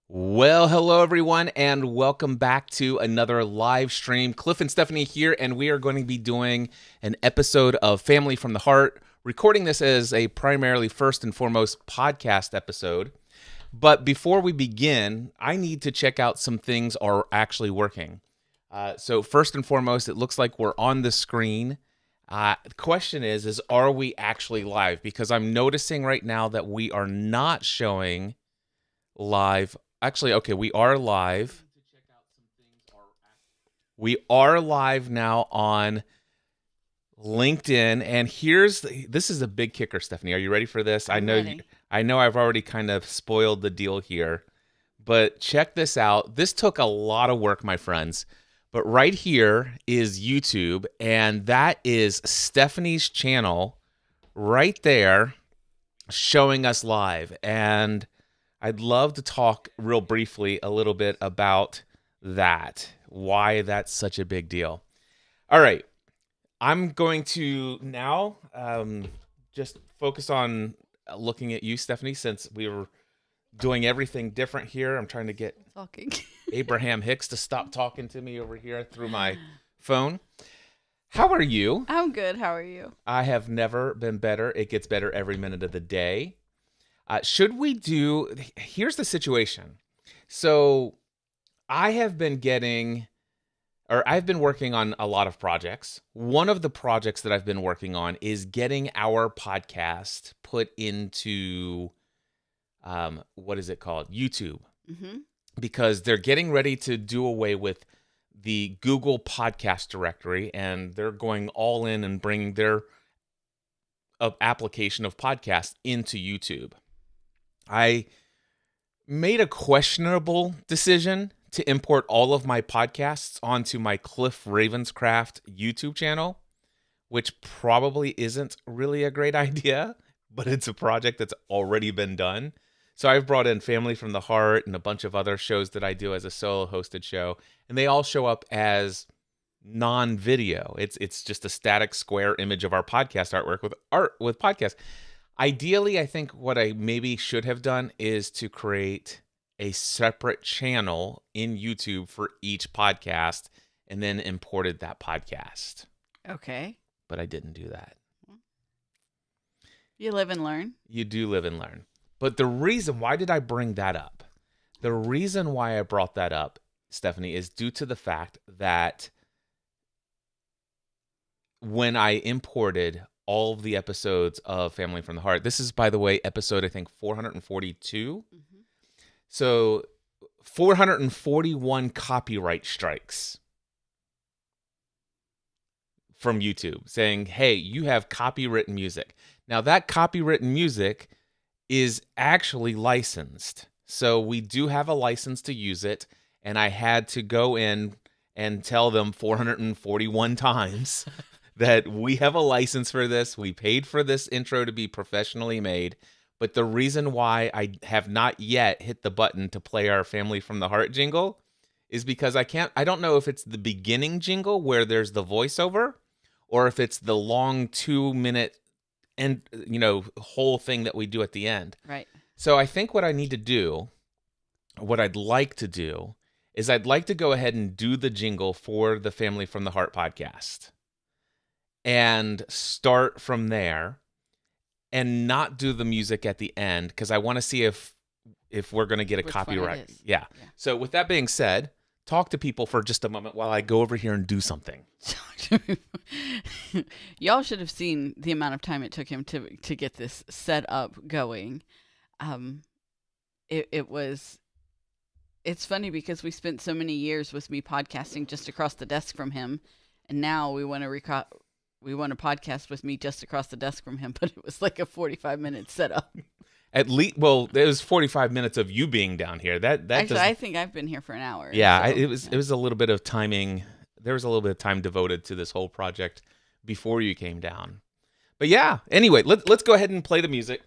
Well, hello everyone, and welcome back to another live stream. Cliff and Stephanie here, and we are going to be doing an episode of Family from the Heart, recording this as a primarily first and foremost podcast episode. But before we begin, I need to check out some things are actually working. So first and foremost, it looks like we're on the screen. The question is are we actually live? Because I'm noticing right now that we are not showing live. Actually, okay, we are live. We are live now on LinkedIn, and this is a big kicker, Stephanie. Are you ready for this? I'm ready. I know I've already kind of spoiled the deal here, but check this out. This took a lot of work, my friends, but right here is YouTube, and that is Stephanie's channel right there showing us live, and I'd love to talk real briefly a little bit about that, why that's such a big deal. All right, I'm going to now just focus on looking at you, Stephanie, since we were doing everything different here. I'm trying to get Abraham Hicks to stop talking to me over here through my phone. How are you? I'm good. How are you? I have never been better. It gets better every minute of the day. Here's the situation. So I've been working on a lot of projects. One of the projects that I've been working on is getting our podcast put into, what is it called? YouTube. Mm-hmm. Because they're getting ready to do away with the Google podcast directory, and they're going all in and bringing their application of podcasts into YouTube. I made a questionable decision to import all of my podcasts onto my Cliff Ravenscraft YouTube channel, which probably isn't really a great idea, but it's a project that's already been done. So I've brought in Family from the Heart and a bunch of other shows that I do as a solo hosted show, and they all show up as non-video. It's just a static square image of our podcast artwork with podcasts. Ideally, I think what I maybe should have done is to create a separate channel in YouTube for each podcast and then imported that podcast. Okay. But I didn't do that. You live and learn. You do live and learn. But why did I bring that up? The reason why I brought that up, Stephanie, is due to the fact that when I imported all of the episodes of Family from the Heart. This is, by the way, episode, I think, 442. Mm-hmm. So 441 copyright strikes from YouTube saying, hey, you have copywritten music. Now, that copywritten music is actually licensed. So we do have a license to use it, and I had to go in and tell them 441 times that we have a license for this. We paid for this intro to be professionally made. But the reason why I have not yet hit the button to play our Family from the Heart jingle is because I don't know if it's the beginning jingle where there's the voiceover or if it's the long 2-minute and whole thing that we do at the end. Right. So I think what I'd like to do is I'd like to go ahead and do the jingle for the Family from the Heart podcast and start from there and not do the music at the end because I want to see if we're going to get a copyright. Yeah. So with that being said, talk to people for just a moment while I go over here and do something. Y'all should have seen the amount of time it took him to get this set up going. It's funny because we spent so many years with me podcasting just across the desk from him, and now we want to podcast with me just across the desk from him, but it was like a 45-minute setup. At least, well, it was 45 minutes of you being down here. Actually, I think I've been here for an hour. Yeah, so, it was a little bit of timing. There was a little bit of time devoted to this whole project before you came down. But yeah, anyway, let's go ahead and play the music.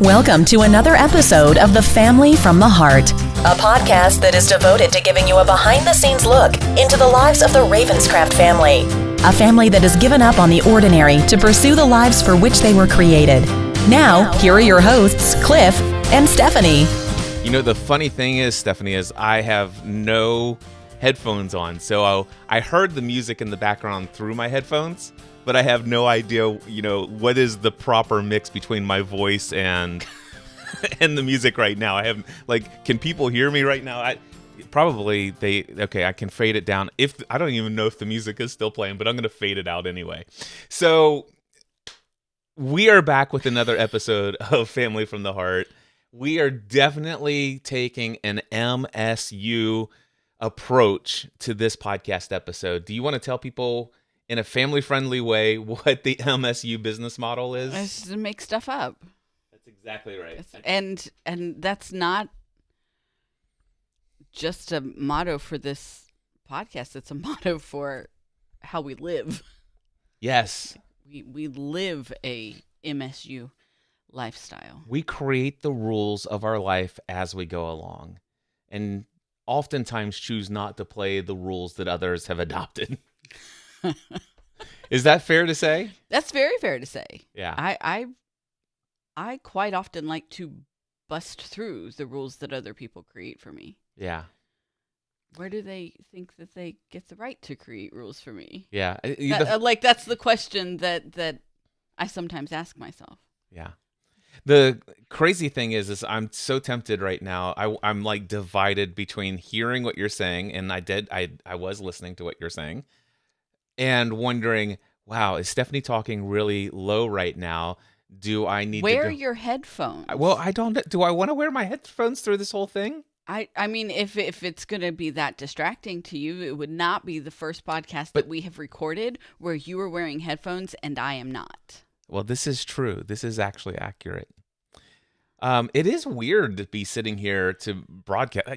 Welcome to another episode of The Family from the Heart, a podcast that is devoted to giving you a behind-the-scenes look into the lives of the Ravenscraft family. a family that has given up on the ordinary to pursue the lives for which they were created. Now, here are your hosts, Cliff and Stephanie. You know, the funny thing is, Stephanie, is I have no headphones on. So I heard the music in the background through my headphones, but I have no idea, what is the proper mix between my voice and and the music right now. I have, can people hear me right now? I can fade it down. I don't even know if the music is still playing, but I'm going to fade it out anyway. So we are back with another episode of Family from the Heart. We are definitely taking an MSU approach to this podcast episode. Do you want to tell people in a family-friendly way what the MSU business model is? It's to make stuff up. That's exactly right. And that's not just a motto for this podcast. It's a motto for how we live. Yes. We live a MSU lifestyle. We create the rules of our life as we go along, and oftentimes choose not to play the rules that others have adopted. Is that fair to say? That's very fair to say. Yeah. I quite often like to bust through the rules that other people create for me. Yeah. Where do they think that they get the right to create rules for me? Yeah. That's the question that I sometimes ask myself. Yeah. The crazy thing is I'm so tempted right now. I'm like divided between hearing what you're saying, and I was listening to what you're saying, and wondering, wow, is Stephanie talking really low right now? Do I need to wear your headphones? Well, I don't. Do I want to wear my headphones through this whole thing? I mean, if it's going to be that distracting to you, it would not be the first podcast that we have recorded where you are wearing headphones and I am not. Well, this is true. This is actually accurate. It is weird to be sitting here to broadcast.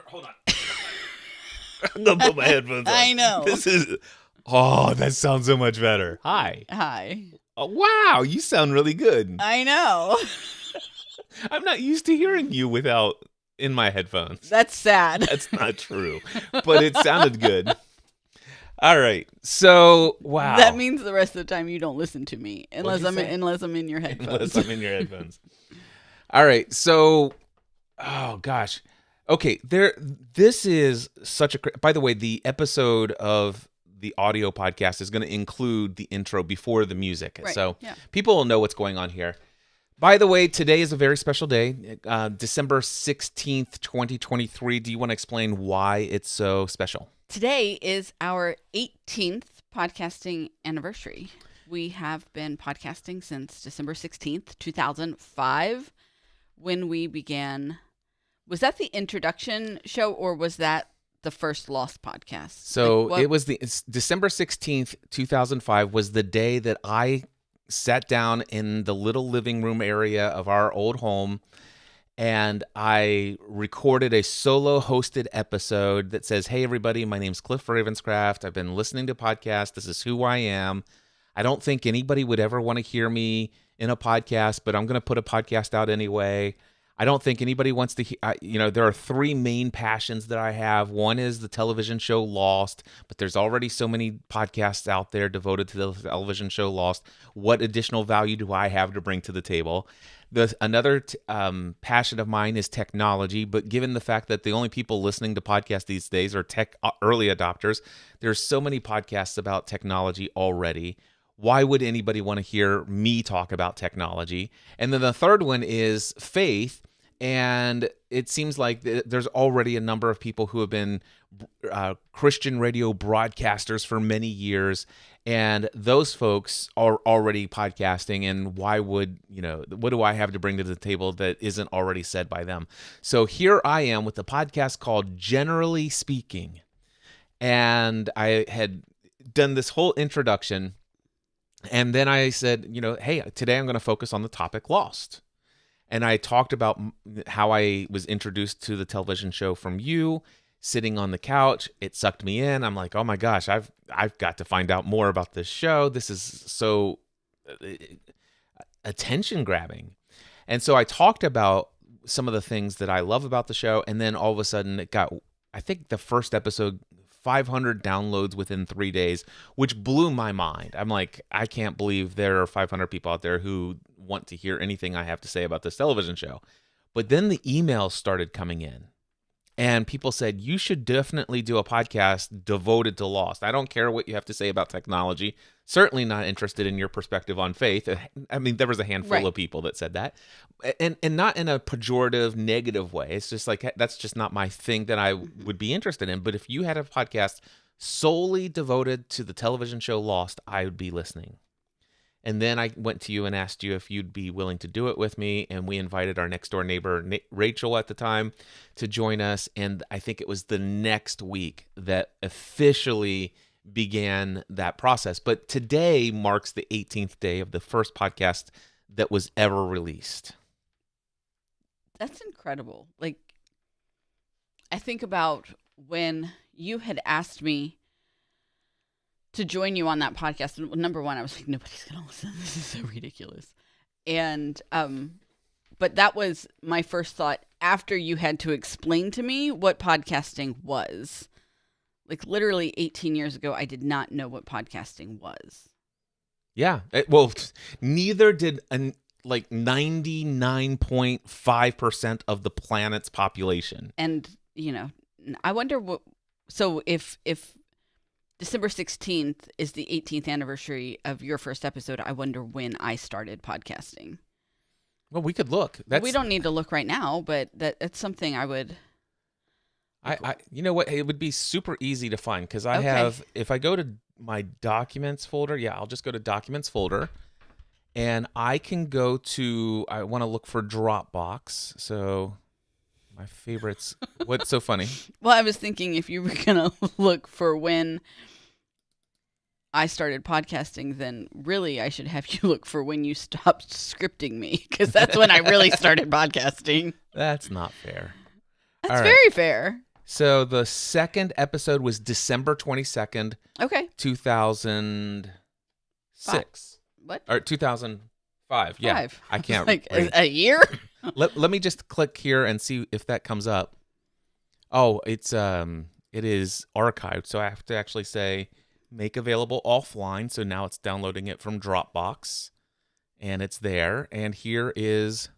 Hold on. I'm going to put my headphones on. I know. That sounds so much better. Hi. Hi. Oh, wow, you sound really good. I know. I'm not used to hearing you in my headphones. That's sad. That's not true, but it sounded good. All right, so wow. That means the rest of the time you don't listen to me unless I'm in your headphones. Unless I'm in your headphones. All right, so oh gosh, okay. This is such a. By the way, the episode of the audio podcast is going to include the intro before the music, right. So yeah. People will know what's going on here. By the way, today is a very special day, December 16th, 2023. Do you want to explain why it's so special? Today is our 18th podcasting anniversary. We have been podcasting since December 16th, 2005, when we began. Was that the introduction show, or was that the first Lost podcast? So it's December 16th, 2005 was the day that I sat down in the little living room area of our old home, and I recorded a solo hosted episode that says, "Hey everybody, my name's Cliff Ravenscraft. I've been listening to podcasts. This is who I am. I don't think anybody would ever want to hear me in a podcast, but I'm going to put a podcast out anyway. I don't think anybody wants to hear, there are three main passions that I have. One is the television show Lost, but there's already so many podcasts out there devoted to the television show Lost. What additional value do I have to bring to the table? Another passion of mine is technology, but given the fact that the only people listening to podcasts these days are tech early adopters, there's so many podcasts about technology already. Why would anybody want to hear me talk about technology? And then the third one is faith. And it seems like there's already a number of people who have been Christian radio broadcasters for many years. And those folks are already podcasting. And why would, what do I have to bring to the table that isn't already said by them? So here I am with a podcast called Generally Speaking. And I had done this whole introduction. And then I said, hey, today I'm going to focus on the topic Lost. And I talked about how I was introduced to the television show from you, sitting on the couch. It sucked me in. I'm like, oh my gosh, I've got to find out more about this show. This is so attention grabbing. And so I talked about some of the things that I love about the show. And then all of a sudden it got, I think the first episode 500 downloads within 3 days, which blew my mind. I'm like, I can't believe there are 500 people out there who want to hear anything I have to say about this television show. But then the emails started coming in. And people said, you should definitely do a podcast devoted to Lost. I don't care what you have to say about technology. Certainly not interested in your perspective on faith. I mean, there was a handful of people that said that. And not in a pejorative, negative way. It's just like, that's just not my thing that I would be interested in. But if you had a podcast solely devoted to the television show Lost, I would be listening. And then I went to you and asked you if you'd be willing to do it with me. And we invited our next door neighbor, Rachel at the time, to join us. And I think it was the next week that officially began that process. But today marks the 18th day of the first podcast that was ever released. That's incredible. Like, I think about when you had asked me to join you on that podcast. Number one, I was like, nobody's going to listen. This is so ridiculous. And, but that was my first thought after you had to explain to me what podcasting was. Like literally 18 years ago, I did not know what podcasting was. Yeah. Well, neither did like 99.5% of the planet's population. And, you know, I wonder what, so if December 16th is the 18th anniversary of your first episode, I wonder when I started podcasting. Well, we could look. We don't need to look right now, but that's something I would. You know what? It would be super easy to find because I have, if I go to my documents folder, I'll just go to documents folder and I can go to, I want to look for Dropbox. So my favorites. What's so funny? Well, I was thinking if you were going to look for when I started podcasting, then really I should have you look for when you stopped scripting me, because that's when I really started podcasting. That's not fair. That's very fair. So the second episode was December 22nd, 2006. What? Or 2005. Yeah. I can't. Like a year? Let me just click here and see if that comes up. Oh, it is archived, so I have to actually say make available offline. So now it's downloading it from Dropbox, and it's there. And here is,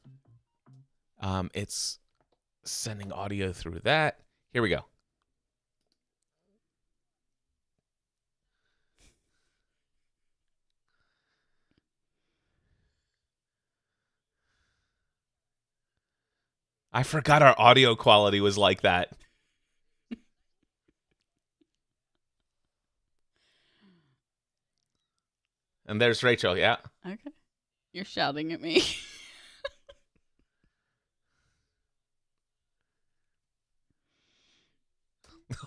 it's sending audio through that. Here we go. I forgot our audio quality was like that. And there's Rachel, yeah. Okay. You're shouting at me.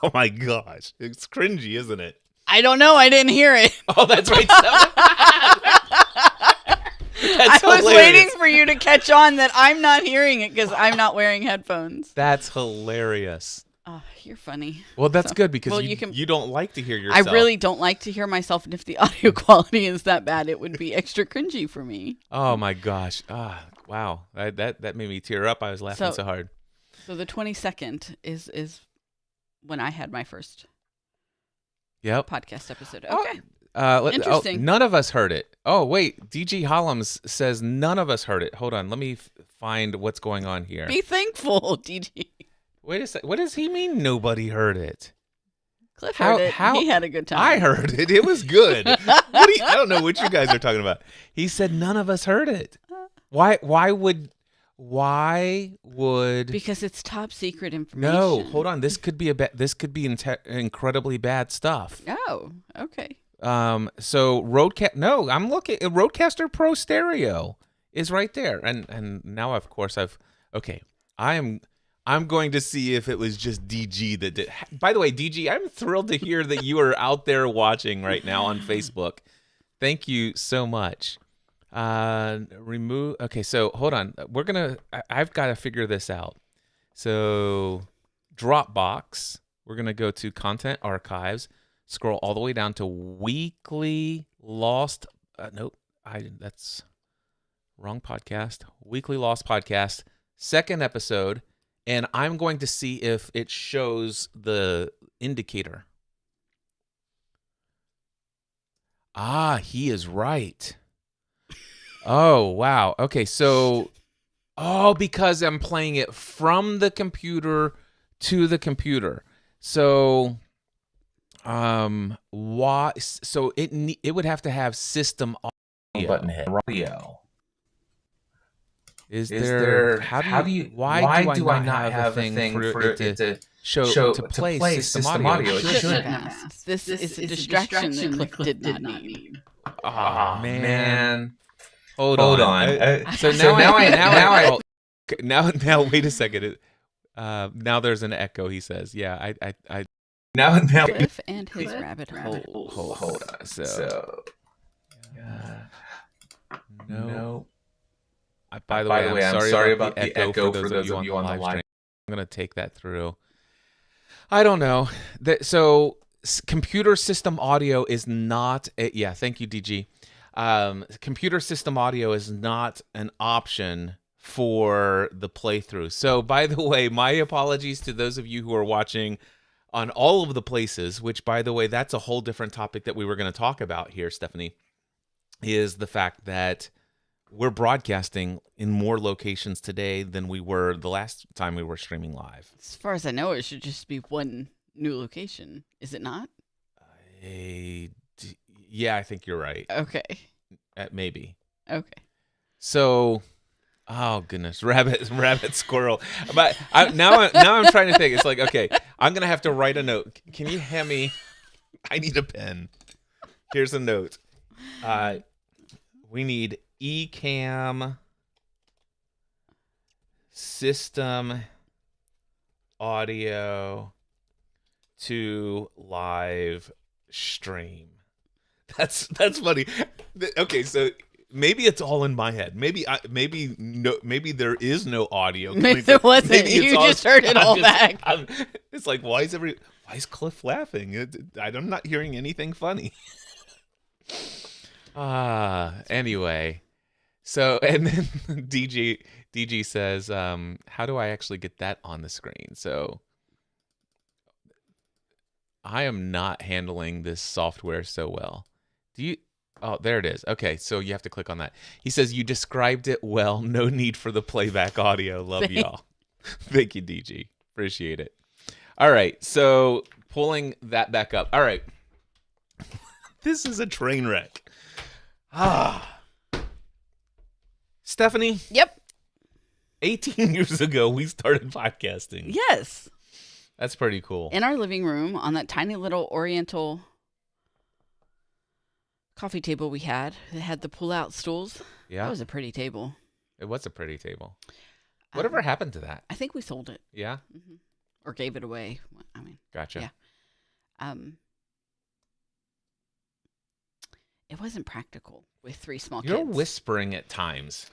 Oh my gosh. It's cringy, isn't it? I don't know. I didn't hear it. Oh, that's right. I was waiting for you to catch on that I'm not hearing it because I'm not wearing headphones. That's hilarious. Oh, you're funny. Well, that's good because you don't like to hear yourself. I really don't like to hear myself, and if the audio quality is that bad, it would be extra cringy for me. Oh my gosh. Wow. That made me tear up. I was laughing so hard. So the 22nd is when I had my first podcast episode. Okay. Interesting. None of us heard it. Oh, wait. DG Hollums says none of us heard it. Hold on. Let me find what's going on here. Be thankful, DG. Wait a second. What does he mean nobody heard it? Cliff heard it. He had a good time. I heard it. It was good. I don't know what you guys are talking about. He said none of us heard it. Why would... Because it's top secret information. No, hold on. This could be incredibly bad stuff. Oh, okay. So I'm looking. Roadcaster Pro Stereo is right there, and now of course I'm going to see if it was just DG that did. By the way, DG, I'm thrilled to hear that you are out there watching right now on Facebook. Thank you so much. Okay, so hold on. I've got to figure this out. So Dropbox, we're going to go to Content Archives, scroll all the way down to Weekly Lost. That's wrong podcast. Weekly Lost Podcast, second episode. And I'm going to see if it shows the indicator He is right. Oh, wow. Okay, so because I'm playing it from the computer to the computer. So why so it would have to have system audio. Button hit audio. Is there how do you why do I not have a thing for it to show to play system audio? It shouldn't have. This is a distraction that Cliff did not need. Oh, man. Hold on. Now wait a second. Now there's an echo. He says, "Yeah, I now Cliff and his rabbit hole." Hold on. So no. By the way, I'm sorry about the echo for those of you on the live stream. I'm gonna take that through. I don't know. So computer system audio is not. Thank you, DG. Computer system audio is not an option for the playthrough. So, by the way, my apologies to those of you who are watching on all of the places, which, by the way, that's a whole different topic that we were going to talk about here, Stephanie, is the fact that we're broadcasting in more locations today than we were the last time we were streaming live. As far as I know, it should just be one new location. Is it not? Yeah, I think you're right. Okay. Maybe. Okay. So, oh goodness, rabbit, squirrel. But now I'm trying to think. It's like, okay, I'm gonna have to write a note. Can you hand me? I need a pen. Here's a note. We need eCam system audio to live stream. That's funny. Okay, so maybe it's all in my head. Maybe there is no audio. Maybe there wasn't. Maybe you just heard it all back. It's like, why is Cliff laughing? I'm not hearing anything funny. Anyway. So, and then DG says, how do I actually get that on the screen? So I am not handling this software so well. Oh, there it is. Okay, so you have to click on that. He says, you described it well. No need for the playback audio. Love y'all. Thank you, DG. Appreciate it. All right, so pulling that back up. All right. This is a train wreck. Stephanie? Yep. 18 years ago, we started podcasting. Yes. That's pretty cool. In our living room on that tiny little Oriental coffee table we had. It had the pull-out stools. Yeah. That was a pretty table. It was a pretty table. Whatever happened to that? I think we sold it. Yeah? Mm-hmm. Or gave it away. I mean. Gotcha. Yeah. It wasn't practical with 3 small kids. You're whispering at times.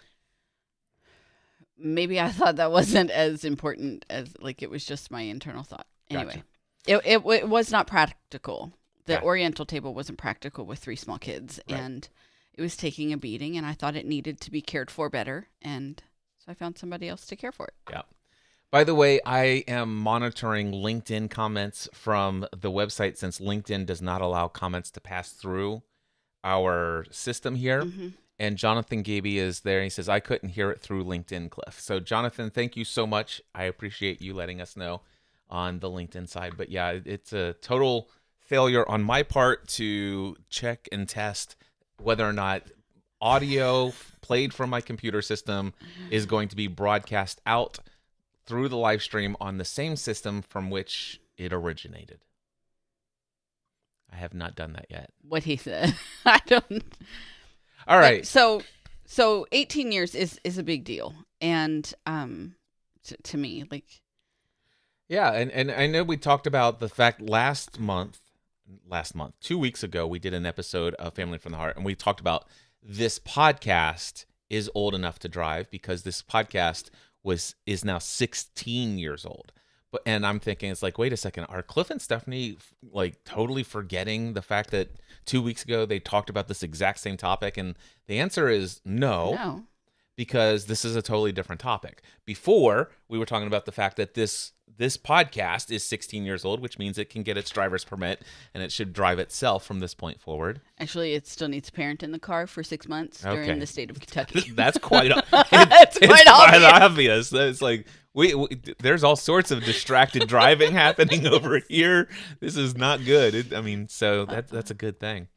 Maybe I thought that wasn't as important as, like, it was just my internal thought. Anyway, gotcha. it was not practical. The Yeah. Oriental table wasn't practical with 3 small kids. Right. And it was taking a beating, and I thought it needed to be cared for better. And so I found somebody else to care for it. Yeah. By the way, I am monitoring LinkedIn comments from the website since LinkedIn does not allow comments to pass through our system here. Mm-hmm. And Jonathan Gaby is there. He says, I couldn't hear it through LinkedIn, Cliff. So, Jonathan, thank you so much. I appreciate you letting us know on the LinkedIn side. But, yeah, it's a total failure on my part to check and test whether or not audio played from my computer system is going to be broadcast out through the live stream on the same system from which it originated. I have not done that yet. What he said. I don't. All right. So 18 years is a big deal. And to me, like. Yeah. And I know we talked about the fact last month, 2 weeks ago, we did an episode of Family from the Heart. And we talked about this podcast is old enough to drive because this podcast is now 16 years old. And I'm thinking, it's like, wait a second, are Cliff and Stephanie like totally forgetting the fact that 2 weeks ago they talked about this exact same topic? And the answer is no. because this is a totally different topic. Before, we were talking about the fact that this podcast is 16 years old, which means it can get its driver's permit and it should drive itself from this point forward. Actually, it still needs a parent in the car for 6 months during the state of Kentucky. That's quite it's quite obvious. It's like we there's all sorts of distracted driving happening over here. This is not good. So that's a good thing.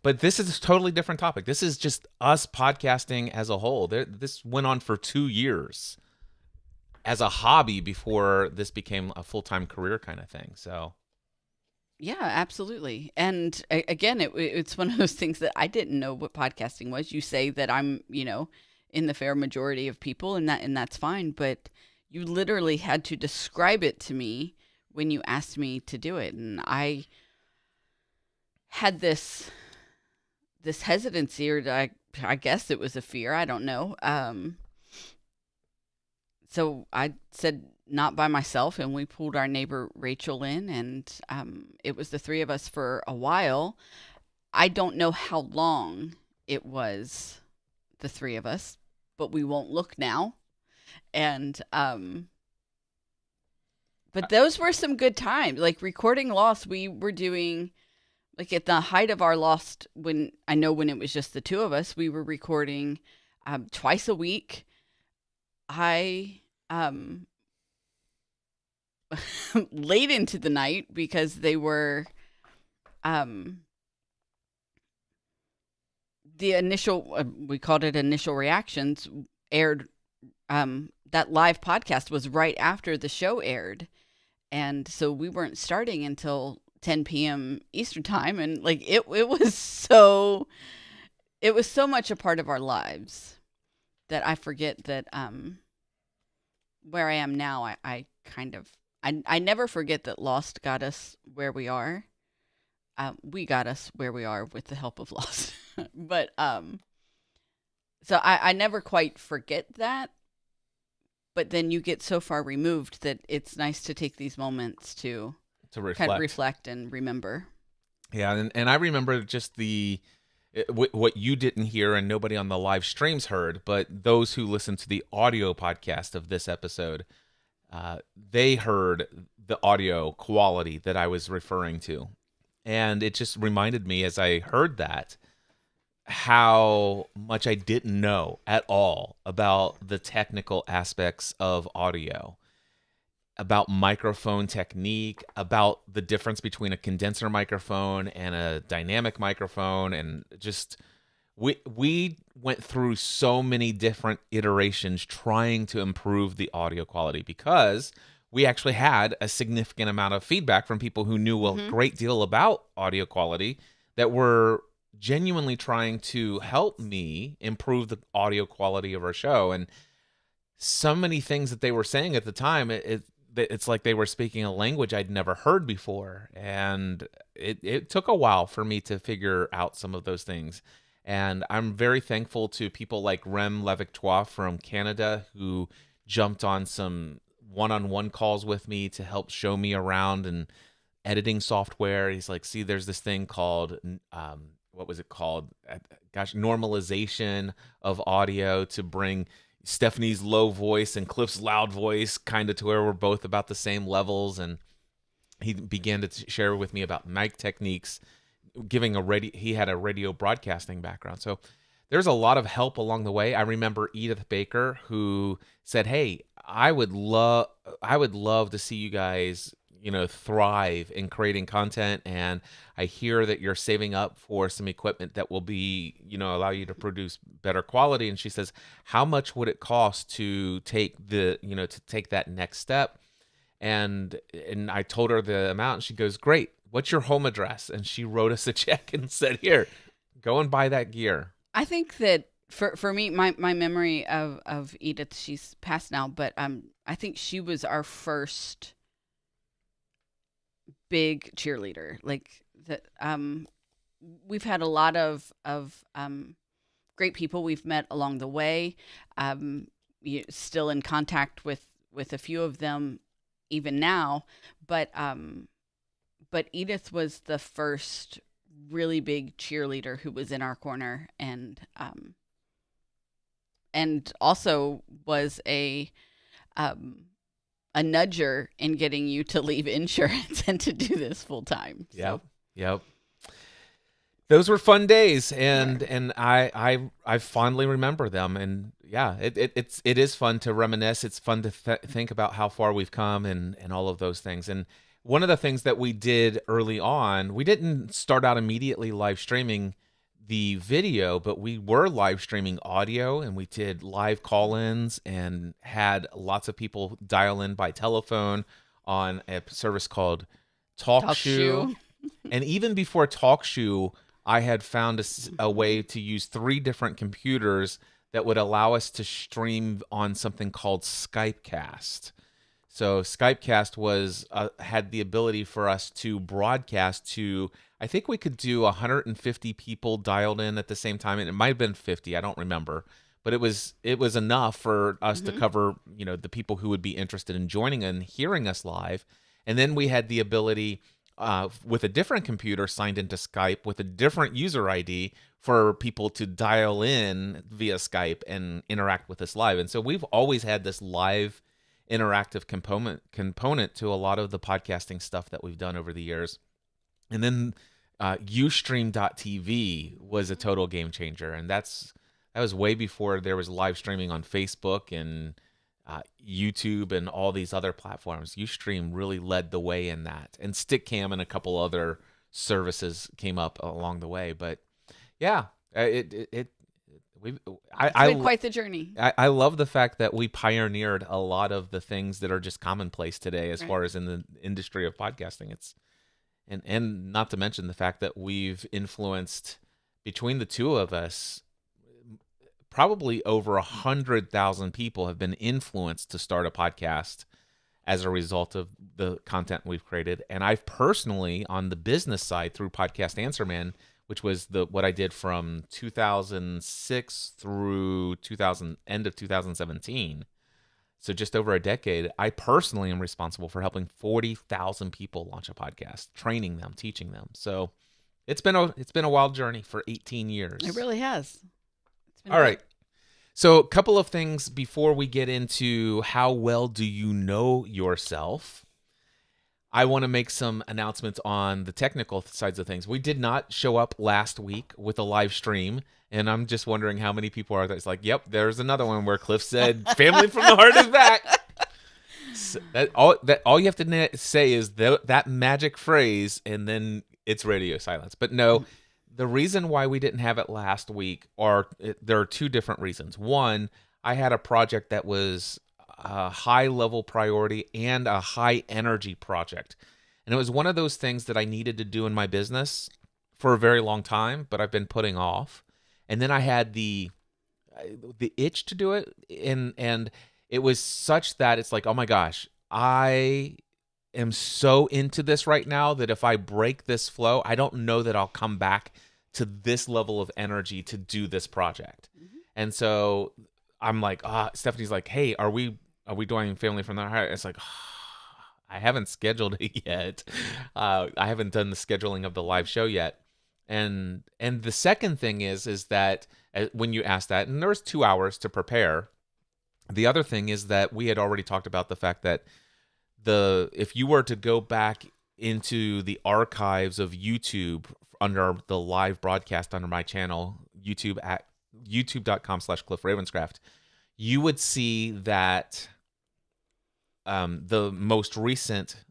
But this is a totally different topic. This is just us podcasting as a whole. This went on for 2 years as a hobby before this became a full-time career kind of thing. So, yeah, absolutely. And again, it's one of those things that I didn't know what podcasting was. You say that I'm, in the fair majority of people, and that's fine. But you literally had to describe it to me when you asked me to do it, and I had this hesitancy, or I guess it was a fear. I don't know. So I said not by myself, and we pulled our neighbor Rachel in, and it was the three of us for a while. I don't know how long it was the three of us, but we won't look now. And but those were some good times. Like recording Lost, we were doing. Like at the height of our Lost, when it was just the two of us, we were recording twice a week. I late into the night because they were the initial we called it initial reactions aired. That live podcast was right after the show aired, and so we weren't starting until 10 p.m. Eastern time, and like it was so much a part of our lives that I forget that where I am now, I never forget that Lost got us where we are. We got us where we are with the help of Lost. But so I never quite forget that. But then you get so far removed that it's nice to take these moments to reflect. Kind of reflect and remember. Yeah, and I remember just what you didn't hear and nobody on the live streams heard, but those who listened to the audio podcast of this episode, they heard the audio quality that I was referring to. And it just reminded me as I heard that how much I didn't know at all about the technical aspects of audio, about microphone technique, about the difference between a condenser microphone and a dynamic microphone. And just, we went through so many different iterations trying to improve the audio quality because we actually had a significant amount of feedback from people who knew a great deal about audio quality that were genuinely trying to help me improve the audio quality of our show. And so many things that they were saying at the time, it's like they were speaking a language I'd never heard before. And it took a while for me to figure out some of those things. And I'm very thankful to people like Rem Levictoire from Canada who jumped on some one-on-one calls with me to help show me around and editing software. He's like, see, there's this thing called, what was it called? Normalization of audio to bring Stephanie's low voice and Cliff's loud voice kind of to where we're both about the same levels. And he began to share with me about mic techniques, he had a radio broadcasting background. So there's a lot of help along the way. I remember Edith Baker who said, hey, I would love to see you guys, thrive in creating content. And I hear that you're saving up for some equipment that will be, allow you to produce better quality. And she says, how much would it cost to take that next step? And I told her the amount, and she goes, great. What's your home address? And she wrote us a check and said, here, go and buy that gear. I think that for me, my memory of Edith, she's passed now, but I think she was our first big cheerleader. Like that, we've had a lot of great people we've met along the way. Still in contact with a few of them even now, but Edith was the first really big cheerleader who was in our corner, and and also was a nudger in getting you to leave insurance and to do this full time. So. Yep. Those were fun days, and I fondly remember them. And yeah, it is fun to reminisce. It's fun to think about how far we've come and all of those things. And one of the things that we did early on, we didn't start out immediately live streaming the video, but we were live streaming audio, and we did live call-ins and had lots of people dial in by telephone on a service called TalkShoe. And even before TalkShoe, I had found a way to use 3 different computers that would allow us to stream on something called Skypecast. So Skypecast was had the ability for us to broadcast to, I think we could do 150 people dialed in at the same time, and it might have been 50, I don't remember, but it was enough for us to cover, the people who would be interested in joining and hearing us live. And then we had the ability with a different computer signed into Skype with a different user ID for people to dial in via Skype and interact with us live. And so we've always had this live interactive component to a lot of the podcasting stuff that we've done over the years. And then Ustream.tv was a total game changer, and that was way before there was live streaming on Facebook and YouTube and all these other platforms. Ustream really led the way in that, and Stickcam and a couple other services came up along the way. But yeah, It's been quite the journey. I love the fact that we pioneered a lot of the things that are just commonplace today as far as in the industry of podcasting. And not to mention the fact that we've influenced, between the two of us, probably over 100,000 people have been influenced to start a podcast as a result of the content we've created. And I've personally, on the business side, through Podcast Answer Man, which was what I did from 2006 through end of 2017. So just over a decade, I personally am responsible for helping 40,000 people launch a podcast, training them, teaching them. So it's been a wild journey for 18 years. It really has. All right. So a couple of things before we get into how well do you know yourself. I want to make some announcements on the technical sides of things. We did not show up last week with a live stream, and I'm just wondering how many people are there. It's like, yep, there's another one where Cliff said, "Family from the heart is back." So all you have to say is that magic phrase, and then it's radio silence. But no, the reason why we didn't have it last week there are 2 different reasons. One, I had a project that was a high level priority and a high energy project. And it was one of those things that I needed to do in my business for a very long time, but I've been putting off. And then I had the itch to do it. And it was such that it's like, oh my gosh, I am so into this right now that if I break this flow, I don't know that I'll come back to this level of energy to do this project. And so I'm like, Stephanie's like, hey, are we doing Family from the Heart? It's like, I haven't scheduled it yet. I haven't done the scheduling of the live show yet. And the second thing is that when you ask that, and there was 2 hours to prepare. The other thing is that we had already talked about the fact that if you were to go back into the archives of YouTube under the live broadcast under my channel, YouTube at youtube.com/CliffRavenscraft, you would see that the most recent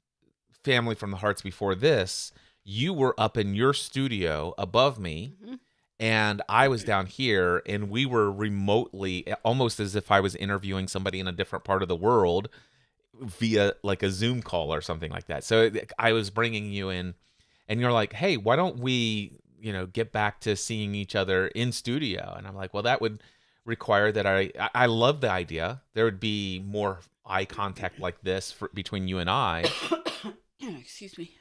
Family from the Hearts before this, you were up in your studio above me, and I was down here, and we were remotely, almost as if I was interviewing somebody in a different part of the world via like a Zoom call or something like that. So I was bringing you in, and you're like, hey, why don't we, get back to seeing each other in studio? And I'm like, well, that would require that I love the idea. There would be more eye contact like this between you and I. Excuse me.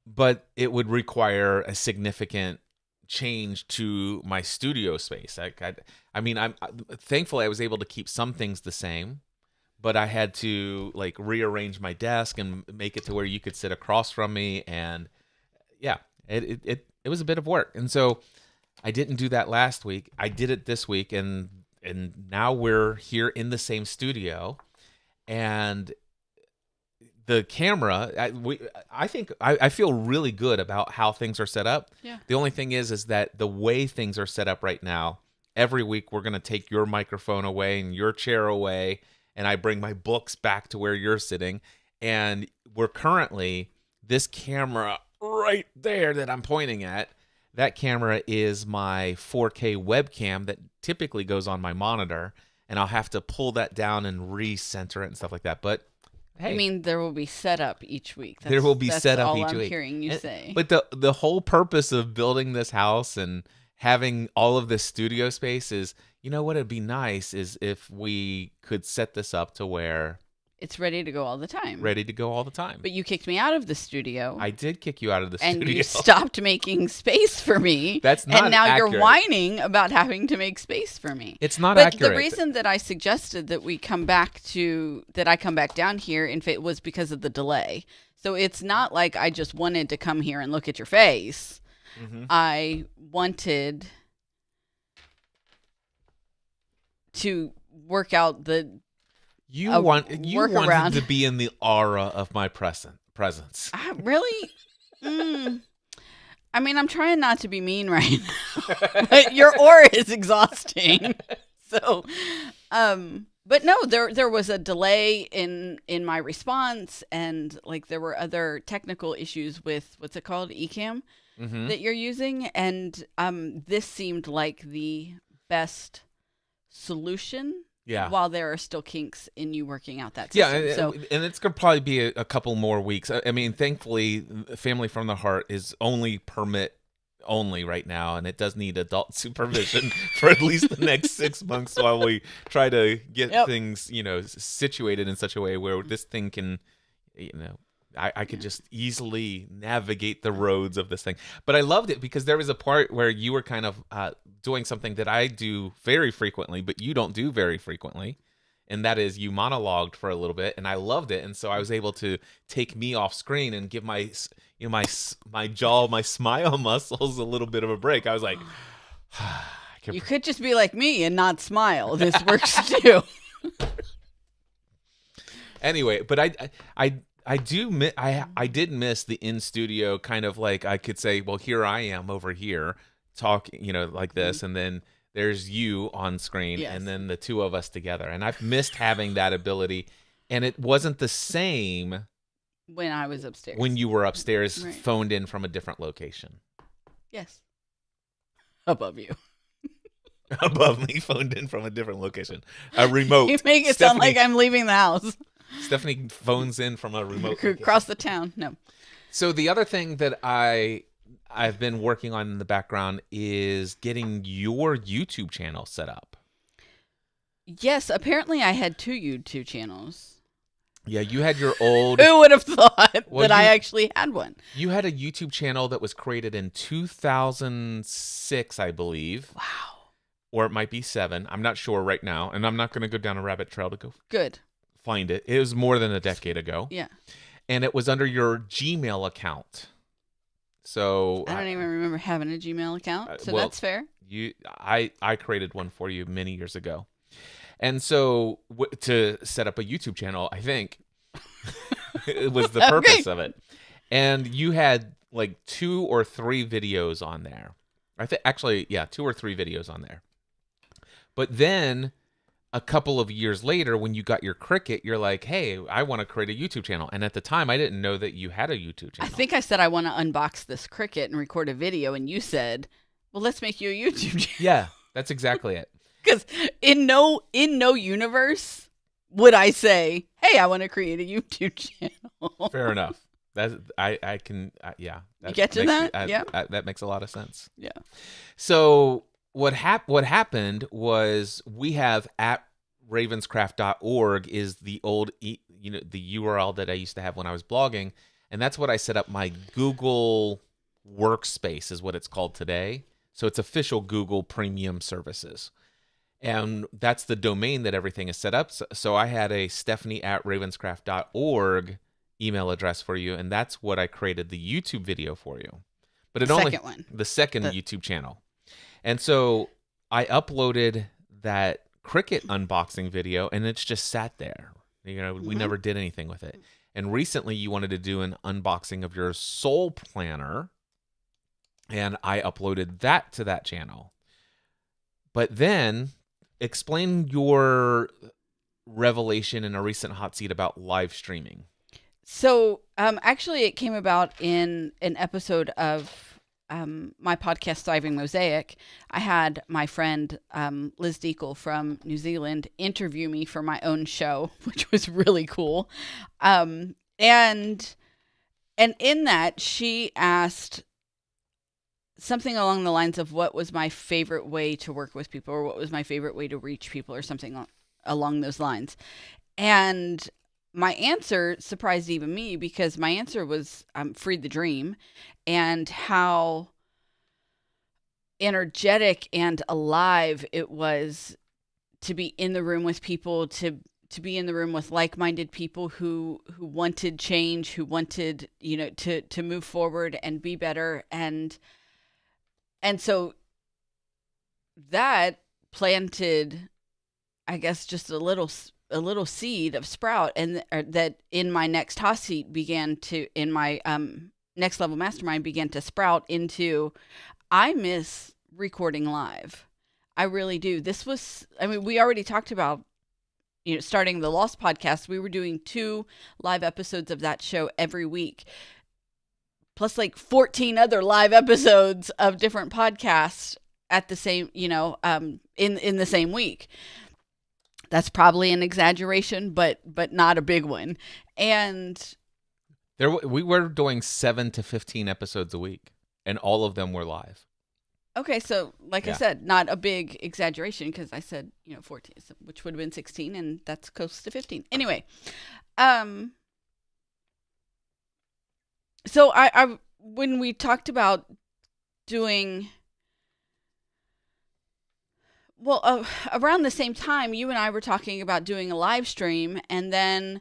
But it would require a significant change to my studio space. I'm thankfully I was able to keep some things the same, but I had to like rearrange my desk and make it to where you could sit across from me. And yeah, it was a bit of work. And so I didn't do that last week. I did it this week, and now we're here in the same studio, and the camera, I feel really good about how things are set up. Yeah. The only thing is that the way things are set up right now, every week we're going to take your microphone away and your chair away, and I bring my books back to where you're sitting. And we're currently, this camera right there that I'm pointing at, that camera is my 4K webcam that typically goes on my monitor, and I'll have to pull that down and recenter it and stuff like that. But hey, I mean, there will be setup each week. There will be setup each week. That's all I'm hearing you say. But the whole purpose of building this house and having all of this studio space is, you know what, it'd be nice is if we could set this up to where it's ready to go all the time. Ready to go all the time. But you kicked me out of the studio. I did kick you out of the and studio. And you stopped making space for me. That's not And now accurate. You're whining about having to make space for me. It's not but accurate. But the reason that I suggested that I come back down here was because of the delay. So it's not like I just wanted to come here and look at your face. Mm-hmm. I wanted to work out the You wanted to be in the aura of my presence. Really? I mean, I'm trying not to be mean right now, but your aura is exhausting. So, but no, there was a delay in my response, and like there were other technical issues with what's it called, Ecamm, that you're using, and this seemed like the best solution. Yeah. While there are still kinks in you working out that system. And it's going to probably be a couple more weeks. I mean, thankfully, Family from the Heart is only permit only right now, and it does need adult supervision for at least the next 6 months while we try to get things, situated in such a way where this thing can, I could just easily navigate the roads of this thing. But I loved it because there was a part where you were kind of doing something that I do very frequently, but you don't do very frequently. And that is you monologued for a little bit, and I loved it. And so I was able to take me off screen and give my jaw, my smile muscles a little bit of a break. I was like, you could just be like me and not smile. This works too. Anyway, but I did miss the in studio kind of like I could say, well, here I am over here talking, like this, and then there's you on screen, and then the two of us together. And I've missed having that ability, and it wasn't the same when I was upstairs. When you were upstairs, right. Phoned in from a different location. Yes. Above you. Above me, phoned in from a different location. A remote. You make it sound like I'm leaving the house. Stephanie phones in from a remote across the town. No. So the other thing that I've been working on in the background is getting your YouTube channel set up. Yes, apparently I had 2 YouTube channels. Yeah, you had your old... Who would have thought that I actually had one? You had a YouTube channel that was created in 2006, I believe. Wow. Or it might be 7. I'm not sure right now, and I'm not going to go down a rabbit trail to go find it. It was more than a decade ago. Yeah. And it was under your Gmail account. So I don't even remember having a Gmail account, so that's fair. I created one for you many years ago. And so to set up a YouTube channel, I think it was the purpose of it. And you had like 2 or 3 videos on there. I think actually, 2 or 3 videos on there. But then a couple of years later, when you got your Cricut, you're like, hey, I want to create a YouTube channel. And at the time, I didn't know that you had a YouTube channel. I think I said I want to unbox this Cricut and record a video. And you said, well, let's make you a YouTube channel. Yeah, that's exactly it. Because in no universe would I say, hey, I want to create a YouTube channel. Fair enough. I can, yeah. You get to that? Yeah. That makes a lot of sense. Yeah. So what happened was we have at ravenscraft.org is the old, the URL that I used to have when I was blogging. And that's what I set up my Google workspace is what it's called today. So it's official Google premium services. And that's the domain that everything is set up. So I had a Stephanie@ravenscraft.org email address for you, and that's what I created the YouTube video for you. But the second YouTube channel. And so I uploaded that Cricut unboxing video, and it's just sat there. We never did anything with it. And recently you wanted to do an unboxing of your soul planner, and I uploaded that to that channel. But then explain your revelation in a recent hot seat about live streaming. So actually it came about in an episode of my podcast, Thriving Mosaic. I had my friend Liz Deacle from New Zealand interview me for my own show, which was really cool. And in that, she asked something along the lines of what was my favorite way to work with people, or what was my favorite way to reach people, or something along those lines. And my answer surprised even me, because my answer was Freed the Dream, and how energetic and alive it was to be in the room with people, to be in the room with like-minded people who wanted change, who wanted, to move forward and be better. And so that planted, I guess, just a little seed of sprout, and that in my next hot seat in my next level mastermind began to sprout into, I miss recording live. I really do. We already talked about, starting the Lost podcast. We were doing 2 live episodes of that show every week, plus like 14 other live episodes of different podcasts at the same, in the same week. That's probably an exaggeration, but not a big one. And we were doing 7 to 15 episodes a week, and all of them were live. Okay, so I said, not a big exaggeration, because I said 14, which would have been 16, and that's close to 15. Anyway, so I when we talked about doing, around the same time, you and I were talking about doing a live stream, and then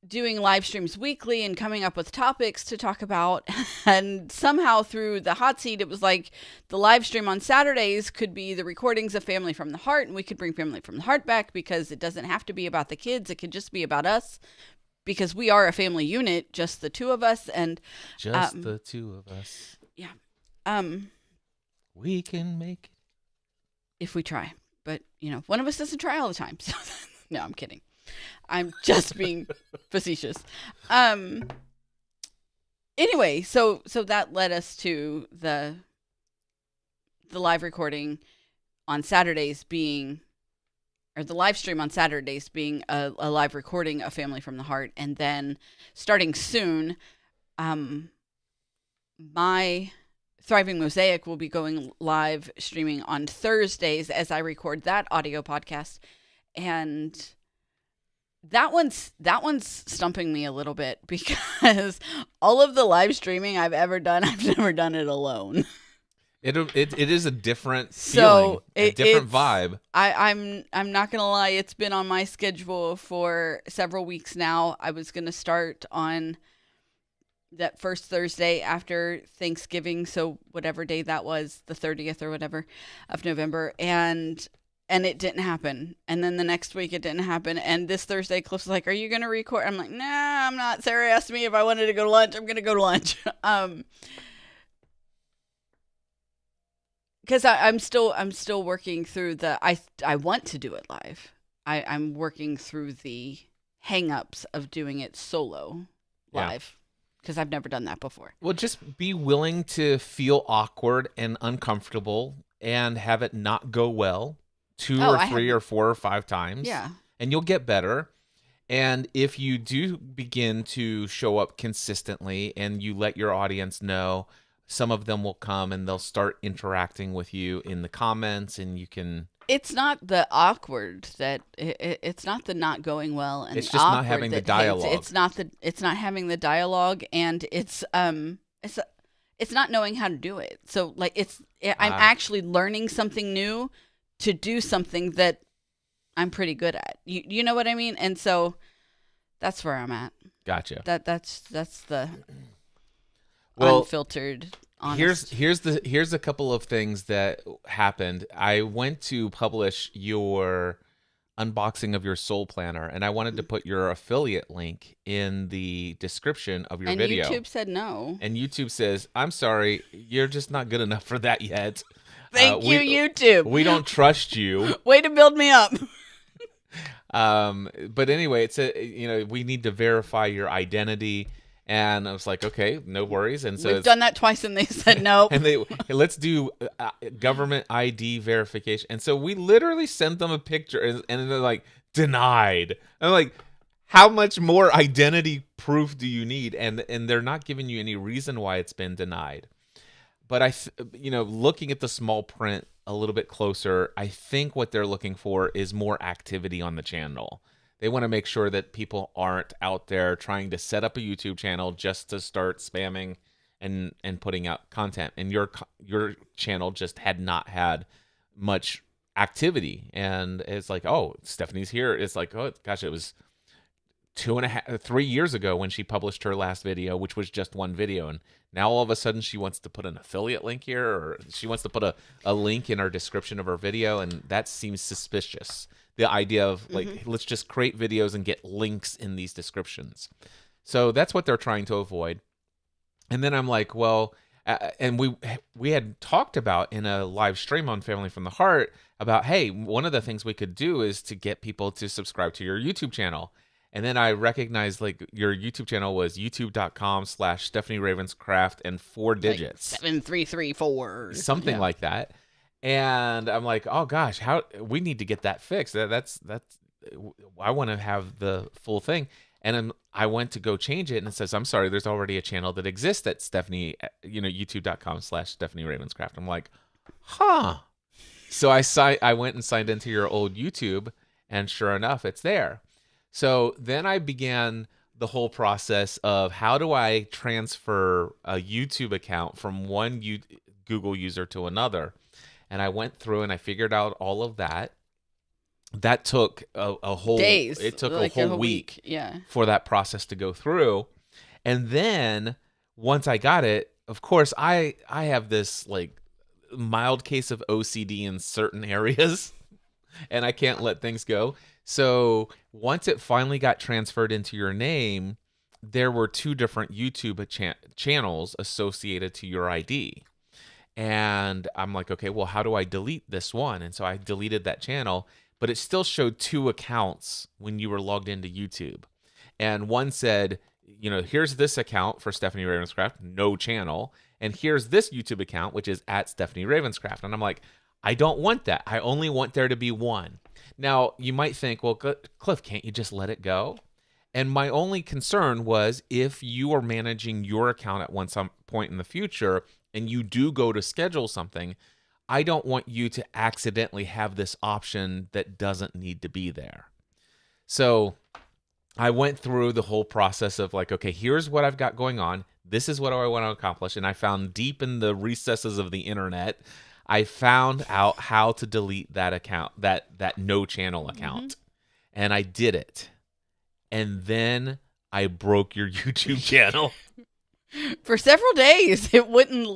doing live streams weekly and coming up with topics to talk about. And somehow through the hot seat, it was like the live stream on Saturdays could be the recordings of Family from the Heart, and we could bring Family from the Heart back, because it doesn't have to be about the kids. It could just be about us, because we are a family unit, just the 2 of us. And just the 2 of us. Yeah. We can make it if we try, but one of us doesn't try all the time. So no, I'm kidding. I'm just being facetious. Anyway, so that led us to the live recording on Saturdays being, or the live stream on Saturdays being a live recording of Family from the Heart. And then starting soon, my Thriving Mosaic will be going live streaming on Thursdays as I record that audio podcast. And that one's stumping me a little bit, because all of the live streaming I've ever done, I've never done it alone. It is a different feeling, a different vibe. I'm not gonna lie, it's been on my schedule for several weeks now. I was gonna start on that first Thursday after Thanksgiving, so whatever day that was, the 30th or whatever of November, and it didn't happen. And then the next week it didn't happen. And this Thursday, Cliff's like, "Are you going to record?" I'm like, "Nah, I'm not. Sarah asked me if I wanted to go to lunch. I'm going to go to lunch." Because I'm still working through I want to do it live. I'm working through the hang-ups of doing it solo live. Because I've never done that before. Well, just be willing to feel awkward and uncomfortable and have it not go well 2 or 3 or 4 or 5 times. Yeah. And you'll get better. And if you do begin to show up consistently and you let your audience know, some of them will come and they'll start interacting with you in the comments, and you can... It's not the awkward that it's not the not going well, and it's just not having the dialogue. It's not having the dialogue, and it's not knowing how to do it. So I'm actually learning something new to do something that I'm pretty good at. You know what I mean? And so that's where I'm at. Gotcha. That's the unfiltered, honest. Here's a couple of things that happened. I went to publish your unboxing of your soul planner, and I wanted to put your affiliate link in the description of your video. And YouTube said no. And YouTube says, "I'm sorry, you're just not good enough for that yet." Thank you, YouTube. We don't trust you. Way to build me up. But anyway, it's we need to verify your identity. And I was like, okay, no worries. And so we've done that twice, and they said no. And hey, let's do government ID verification. And so we literally sent them a picture, and they're like, denied. I'm like, how much more identity proof do you need? And they're not giving you any reason why it's been denied. But looking at the small print a little bit closer, I think what they're looking for is more activity on the channel. They want to make sure that people aren't out there trying to set up a YouTube channel just to start spamming and putting out content. And your channel just had not had much activity. And it's like, oh, Stephanie's here. It's like, oh gosh, it was 3 years ago when she published her last video, which was just one video. And now all of a sudden she wants to put an affiliate link here, or she wants to put a link in our description of her video. And that seems suspicious. The idea of let's just create videos and get links in these descriptions. So that's what they're trying to avoid. And then I'm like, well, and we had talked about in a live stream on Family from the Heart about, hey, one of the things we could do is to get people to subscribe to your YouTube channel. And then I recognized your YouTube channel was youtube.com/Stephanie Ravenscraft and 4 digits. 7334. Something like that. And I'm like, oh gosh, we need to get that fixed. That's I want to have the full thing. And I went to go change it, and it says, I'm sorry, there's already a channel that exists at Stephanie, youtube.com/Stephanie Ravenscraft. I'm like, huh. So I went and signed into your old YouTube, and sure enough, it's there. So then I began the whole process of how do I transfer a YouTube account from one Google user to another. And I went through and I figured out all of that. That took a whole days. It took like a whole week yeah. for that process to go through. And then once I got it, of course, I have this mild case of OCD in certain areas, and I can't let things go. So once it finally got transferred into your name, there were 2 different YouTube channels associated to your ID. And I'm like, okay, well, how do I delete this one? And so I deleted that channel, but it still showed 2 accounts when you were logged into YouTube. And one said, here's this account for Stephanie Ravenscraft, no channel. And here's this YouTube account, which is at Stephanie Ravenscraft. And I'm like, I don't want that. I only want there to be one. Now, you might think, well, Cliff, can't you just let it go? And my only concern was if you are managing your account at some point in the future and you do go to schedule something, I don't want you to accidentally have this option that doesn't need to be there. So I went through the whole process of okay, here's what I've got going on. This is what I want to accomplish. And I found deep in the recesses of the internet, I found out how to delete that account, that no channel account. And I did it. And then I broke your YouTube channel. For several days, it wouldn't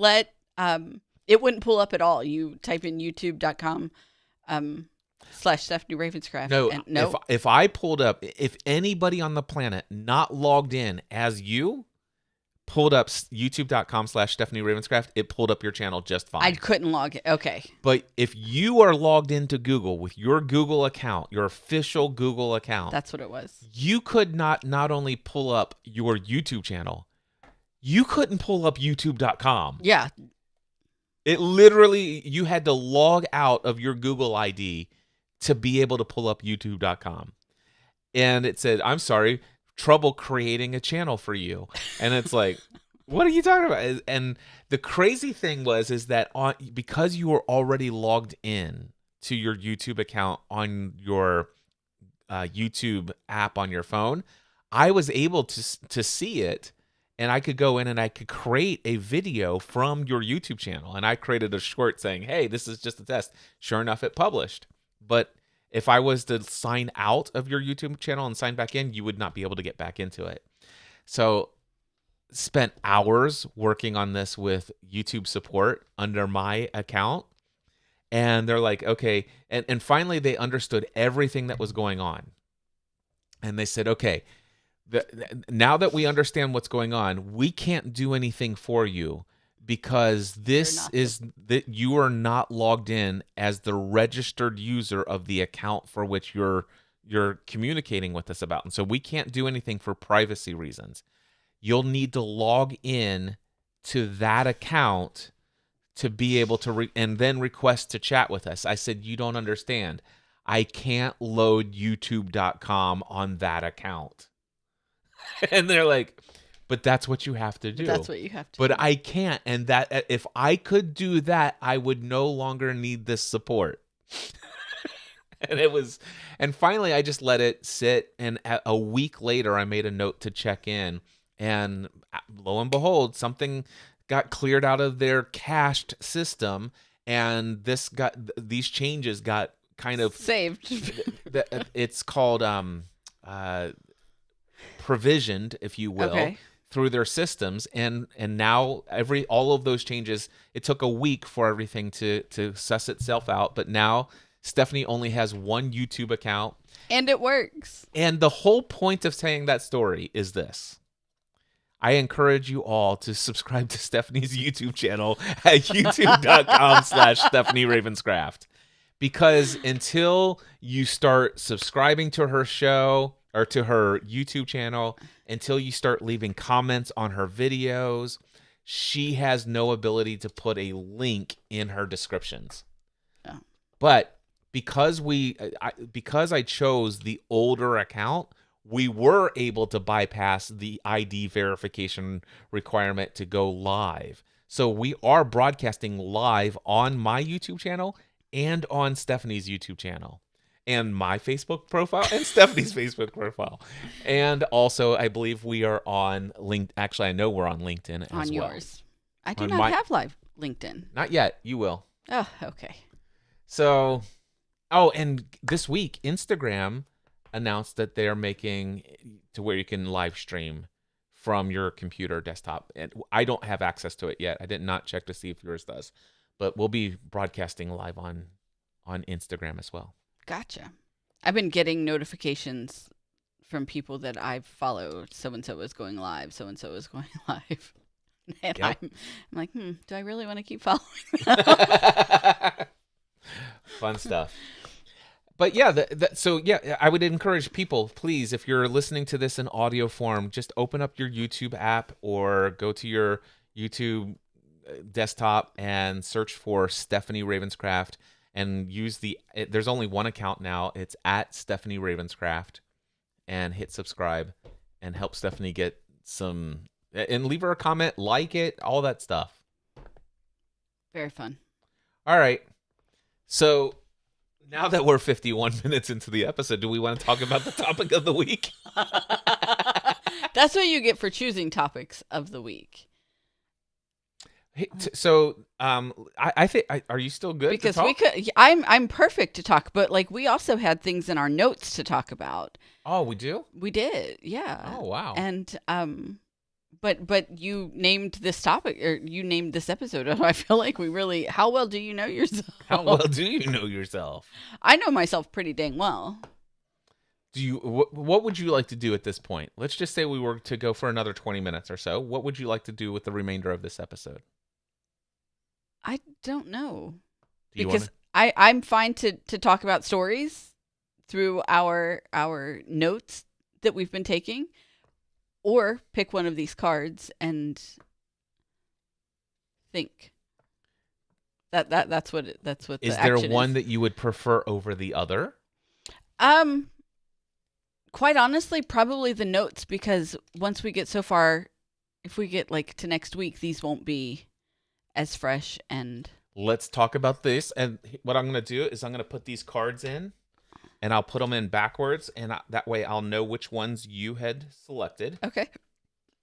pull up at all. You type in youtube.com /Stephanie Ravenscraft. No, if I pulled up, if anybody on the planet not logged in as you pulled up youtube.com/Stephanie Ravenscraft, it pulled up your channel just fine. I couldn't log it. Okay. But if you are logged into Google with your Google account, your official Google account, that's what it was. You could not only pull up your YouTube channel, you couldn't pull up youtube.com. Yeah. It literally, you had to log out of your Google ID to be able to pull up youtube.com. And it said, I'm sorry, trouble creating a channel for you. And it's like, what are you talking about? And the crazy thing is that because you were already logged in to your YouTube account on your YouTube app on your phone, I was able to see it. And I could go in and I could create a video from your YouTube channel. And I created a short saying, hey, this is just a test. Sure enough, it published. But if I was to sign out of your YouTube channel and sign back in, you would not be able to get back into it. So spent hours working on this with YouTube support under my account. And they're like, okay. And finally, they understood everything that was going on. And they said, okay, now that we understand what's going on, we can't do anything for you because this is that you are not logged in as the registered user of the account for which you're communicating with us about. And so we can't do anything for privacy reasons. You'll need to log in to that account to be able to and then request to chat with us. I said, you don't understand. I can't load youtube.com on that account. And they're like, but that's what you have to do. That's what you have to do. But I can't. And that if I could do that, I would no longer need this support. And finally I just let it sit. And a week later, I made a note to check in. And lo and behold, something got cleared out of their cached system. And these changes got kind of saved. It's called provisioned, if you will, through their systems, and now all of those changes. It took a week for everything to suss itself out, but now Stephanie only has one YouTube account, and it works. And the whole point of saying that story is this: I encourage you all to subscribe to Stephanie's YouTube channel at youtube.com/Stephanie Ravenscraft. Because until you start subscribing to her show or to her YouTube channel, until you start leaving comments on her videos, she has no ability to put a link in her descriptions. Oh. But because I chose the older account, we were able to bypass the ID verification requirement to go live. So we are broadcasting live on my YouTube channel and on Stephanie's YouTube channel, and my Facebook profile, and Stephanie's Facebook profile. And also, I believe we are on LinkedIn. Actually, I know we're on LinkedIn as well. On yours. I do not have live LinkedIn. Not yet. You will. Oh, okay. So, and this week, Instagram announced that they are making to where you can live stream from your computer desktop. And I don't have access to it yet. I did not check to see if yours does. But we'll be broadcasting live on Instagram as well. Gotcha. I've been getting notifications from people that I've followed. So-and-so is going live. So-and-so is going live. And yep. I'm like, do I really want to keep following them? Fun stuff. But yeah, I would encourage people, please, if you're listening to this in audio form, just open up your YouTube app or go to your YouTube desktop and search for Stephanie Ravenscraft and use there's only one account now. It's at Stephanie Ravenscraft, and hit subscribe and help Stephanie get some, and leave her a comment, like it, all that stuff. Very fun. All right. So now that we're 51 minutes into the episode, do we want to talk about the topic of the week? That's what you get for choosing topics of the week. So, I think, are you still good? Because to talk? we could. I'm perfect to talk, but like we also had things in our notes to talk about. Oh, we do? We did, yeah. Oh, wow. And but you named this topic, or you named this episode. I feel like we really. How well do you know yourself? How well do you know yourself? I know myself pretty dang well. Do you? What would you like to do at this point? Let's just say we were to go for another 20 minutes or so. What would you like to do with the remainder of this episode? I don't know, because I'm fine to talk about stories through our notes that we've been taking, or pick one of these cards and think. That's what the action is. Is there one that you would prefer over the other? Quite honestly, probably the notes, because once we get so far, if we get like to next week, these won't be as fresh. And let's talk about this. And what I'm going to do is I'm going to put these cards in, and I'll put them in backwards, and that way I'll know which ones you had selected. Okay.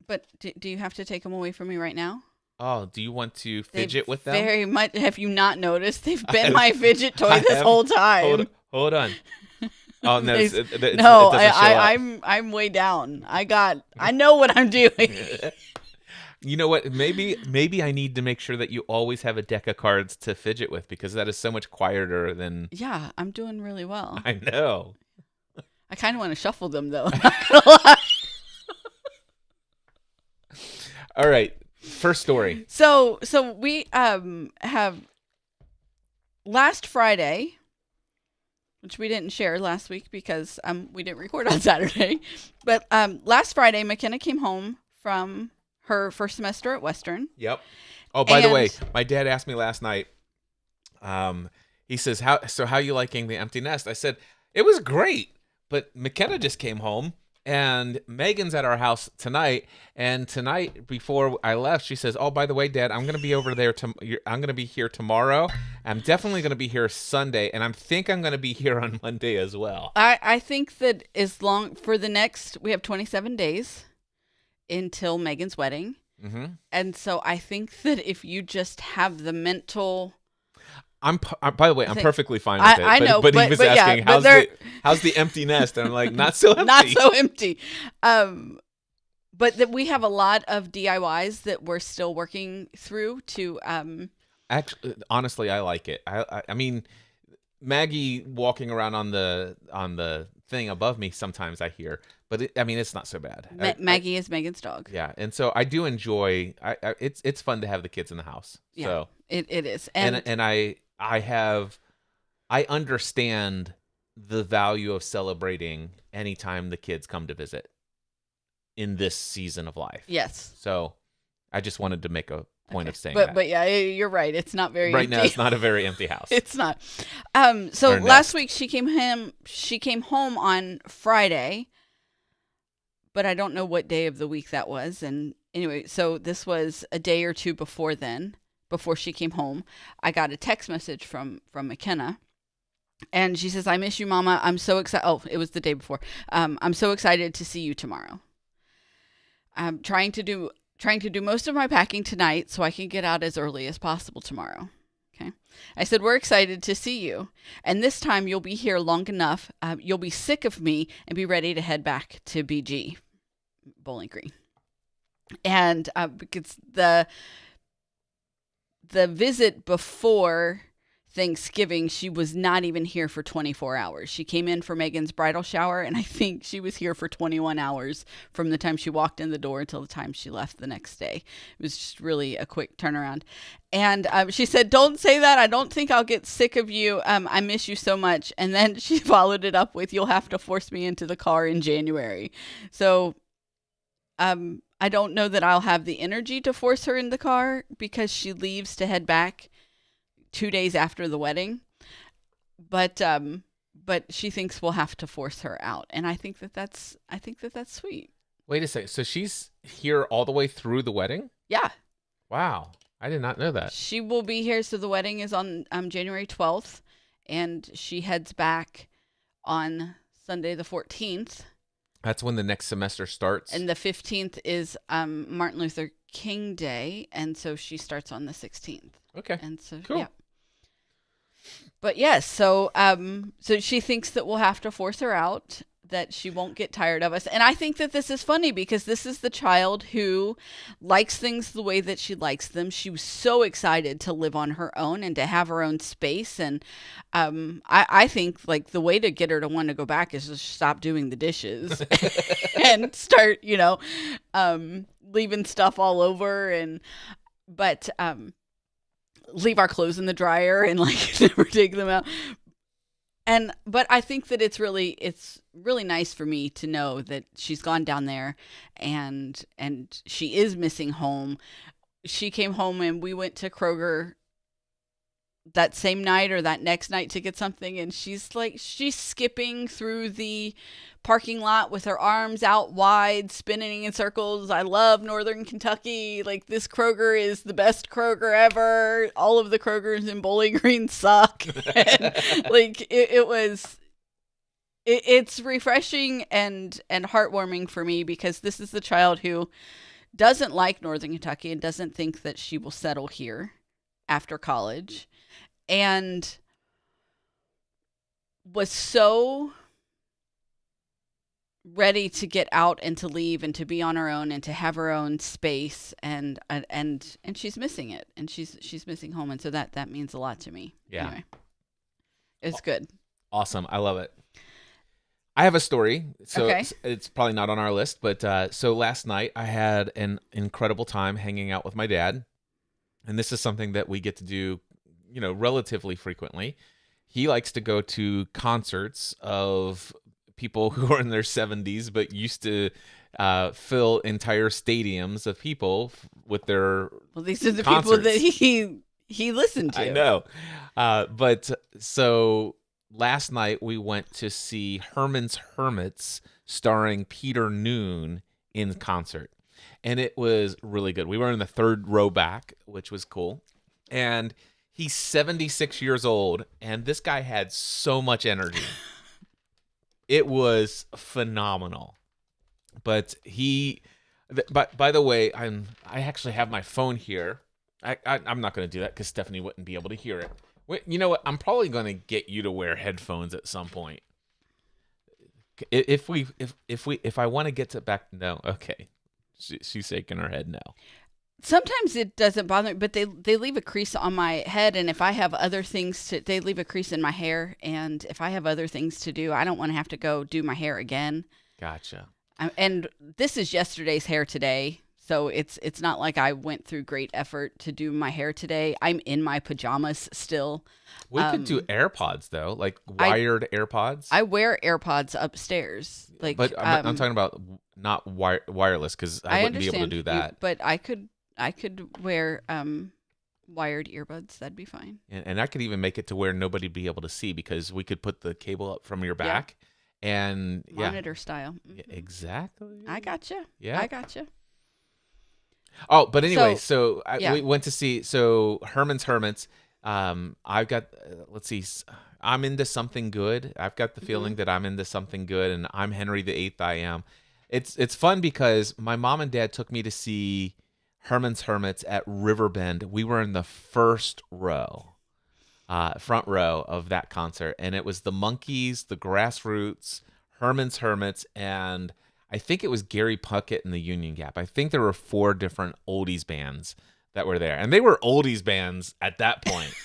But do you have to take them away from me right now? Oh, do you want to fidget with them? Very much. Have you not noticed? They've been my fidget toy this whole time. Hold on. Oh no! No, I'm way down. I know what I'm doing. You know what? Maybe I need to make sure that you always have a deck of cards to fidget with, because that is so much quieter than. Yeah, I'm doing really well. I know. I kind of want to shuffle them though. I'm not gonna lie. All right. First story. So we have last Friday, which we didn't share last week because we didn't record on Saturday. But last Friday, McKenna came home from her first semester at Western. Yep. Oh, by the way, my dad asked me last night. He says, "How you liking the empty nest?" I said, "It was great, but McKenna just came home, and Megan's at our house tonight. And tonight, before I left, she says, 'Oh, by the way, Dad, I'm gonna be over there. I'm gonna be here tomorrow. I'm definitely gonna be here Sunday, and I think I'm gonna be here on Monday as well.'" I think that we have 27 days until Megan's wedding. Mm-hmm. And so I think that if you just have the mental... By the way, I'm perfectly fine with it. I know, but he was asking, how's the empty nest? And I'm like, not so empty. Not so empty. But that we have a lot of DIYs that we're still working through to... Actually, honestly, I like it. I mean, Maggie walking around on the thing above me, sometimes I hear, but it's not so bad. Maggie is Megan's dog. Yeah, and so I do enjoy. It's fun to have the kids in the house. Yeah, so it is, and I understand the value of celebrating anytime the kids come to visit in this season of life. Yes. So I just wanted to make a point of saying but, that. But yeah, you're right. It's not very right empty. now. It's not a very empty house. It's not. So last week she came home on Friday, but I don't know what day of the week that was. And anyway, so this was a day or two before she came home. I got a text message from McKenna. And she says, "I miss you, Mama. I'm so excited." Oh, it was the day before. "I'm so excited to see you tomorrow. I'm trying to do most of my packing tonight so I can get out as early as possible tomorrow." Okay. I said, "We're excited to see you. And this time you'll be here long enough. You'll be sick of me and be ready to head back to BG, Bowling Green." And because the visit before Thanksgiving, she was not even here for 24 hours. She came in for Megan's bridal shower, and I think she was here for 21 hours from the time she walked in the door until the time she left the next day. It was just really a quick turnaround. And she said, "Don't say that. I don't think I'll get sick of you. I miss you so much." And then she followed it up with, "You'll have to force me into the car in January." So I don't know that I'll have the energy to force her in the car because she leaves to head back 2 days after the wedding, but she thinks we'll have to force her out, and I think that's sweet. Wait a second. So she's here all the way through the wedding? Yeah. Wow, I did not know that. She will be here. So the wedding is on January 12th, and she heads back on Sunday the 14th. That's when the next semester starts. And the 15th is Martin Luther King Day, and so she starts on the 16th. Okay. And so cool. Yeah. But yes, so she thinks that we'll have to force her out, that she won't get tired of us. And I think that this is funny because this is the child who likes things the way that she likes them. She was so excited to live on her own and to have her own space. And I think like the way to get her to want to go back is to stop doing the dishes and start, leaving stuff all over but leave our clothes in the dryer and like never take them out. But I think that it's really nice for me to know that she's gone down there and she is missing home. She came home and we went to Kroger that same night or that next night to get something, and she's skipping through the parking lot with her arms out wide, spinning in circles. "I love Northern Kentucky. Like, this Kroger is the best Kroger ever. All of the Krogers in Bowling Green suck." And, it's refreshing and heartwarming for me because this is the child who doesn't like Northern Kentucky and doesn't think that she will settle here after college, and was so ready to get out and to leave and to be on her own and to have her own space, and she's missing it, and she's missing home, and so that means a lot to me. Yeah. Anyway, it's good. Awesome. I love it. I have a story. So Okay. it's probably not on our list, but so last night I had an incredible time hanging out with my dad. And this is something that we get to do, relatively frequently. He likes to go to concerts of people who are in their 70s, but used to fill entire stadiums of people with their Well, these are the concerts. people that he listened to. I know. But so last night we went to see Herman's Hermits starring Peter Noone in concert. And it was really good. We were in the third row back, which was cool. And he's 76 years old, and this guy had so much energy. It was phenomenal. But by the way, I actually have my phone here. I'm not going to do that because Stephanie wouldn't be able to hear it. Wait, you know what? I'm probably going to get you to wear headphones at some point. If I want to get to back, no, okay. She's shaking her head no. Sometimes it doesn't bother me, but they leave a crease on my head, and if I have other things they leave a crease in my hair, and if I have other things to do, I don't want to have to go do my hair again. Gotcha. And this is yesterday's hair today, so it's not like I went through great effort to do my hair today. I'm in my pajamas still. We could do AirPods though, like wired AirPods. I wear AirPods upstairs, but I'm talking about not wireless because I wouldn't be able to do that. But I could wear wired earbuds. That'd be fine. And I could even make it to where nobody'd be able to see because we could put the cable up from your back and monitor style. Mm-hmm. Yeah, exactly. I gotcha. Yeah, I gotcha. Oh, but anyway, we went to see Herman's Hermits. I've got let's see. I'm into something good. I've got the feeling that I'm into something good, and I'm Henry VIII. I am. It's fun because my mom and dad took me to see Herman's Hermits at Riverbend. We were in the first row, front row of that concert, and it was the Monkees, the Grassroots, Herman's Hermits, and I think it was Gary Puckett and the Union Gap. I think there were 4 different oldies bands that were there, and they were oldies bands at that point.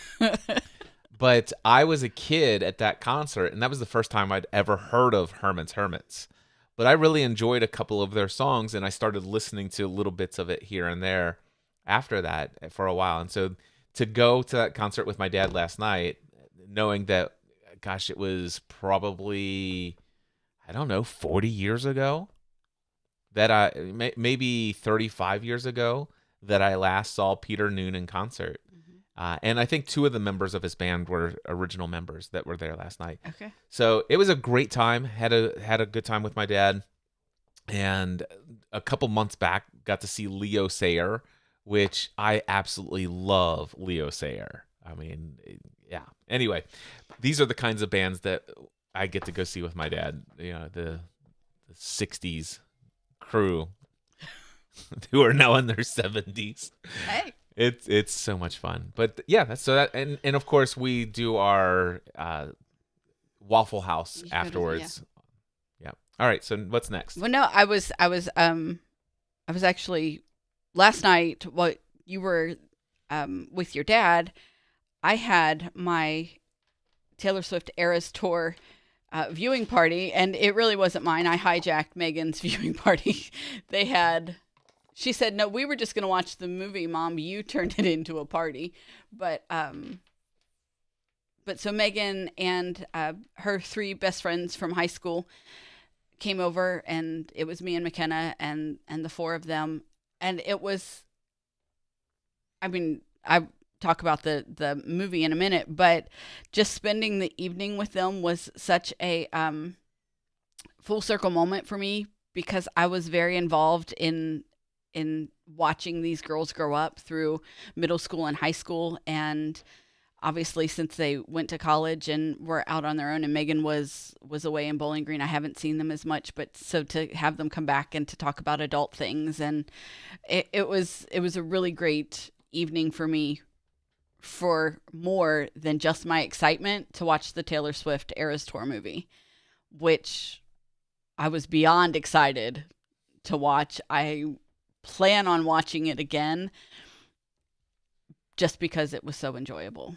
But I was a kid at that concert, and that was the first time I'd ever heard of Herman's Hermits. But I really enjoyed a couple of their songs, and I started listening to little bits of it here and there after that for a while. And so to go to that concert with my dad last night, knowing that, gosh, it was probably, 40 years ago that maybe 35 years ago that I last saw Peter Noone in concert. And I think 2 of the members of his band were original members that were there last night. Okay. So it was a great time. Had a good time with my dad. And a couple months back, got to see Leo Sayer, which I absolutely love Leo Sayer. I mean, yeah. Anyway, these are the kinds of bands that I get to go see with my dad. The 60s crew who are now in their 70s. Hey. It's so much fun. But yeah, and of course we do our Waffle House afterwards. Yeah. All right, so what's next? Well, no, I was actually last night while you were with your dad, I had my Taylor Swift Eras Tour viewing party, and it really wasn't mine. I hijacked Megan's viewing party. She said, no, we were just going to watch the movie, Mom. You turned it into a party. But so Megan and her 3 best friends from high school came over, and it was me and McKenna and the 4 of them. And it was, I talk about the movie in a minute, but just spending the evening with them was such a full circle moment for me, because I was very involved in watching these girls grow up through middle school and high school. And obviously, since they went to college and were out on their own, and Megan was away in Bowling Green, I haven't seen them as much, but so to have them come back and to talk about adult things, and it was a really great evening for me, for more than just my excitement to watch the Taylor Swift Eras Tour movie, which I was beyond excited to watch. I plan on watching it again just because it was so enjoyable.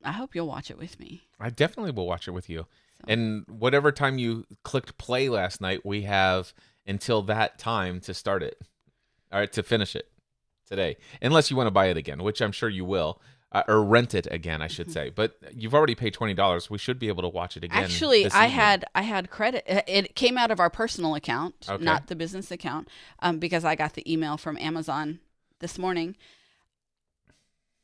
I hope you'll watch it with me. I definitely will watch it with you. So. And whatever time you clicked play last night, we have until that time to start it. All right, to finish it today. Unless you want to buy it again, which I'm sure you will. Or rent it again, I should say. But you've already paid $20. We should be able to watch it again. Actually, this I evening. had credit. It came out of our personal account, Okay. not the business account, because I got the email from Amazon this morning.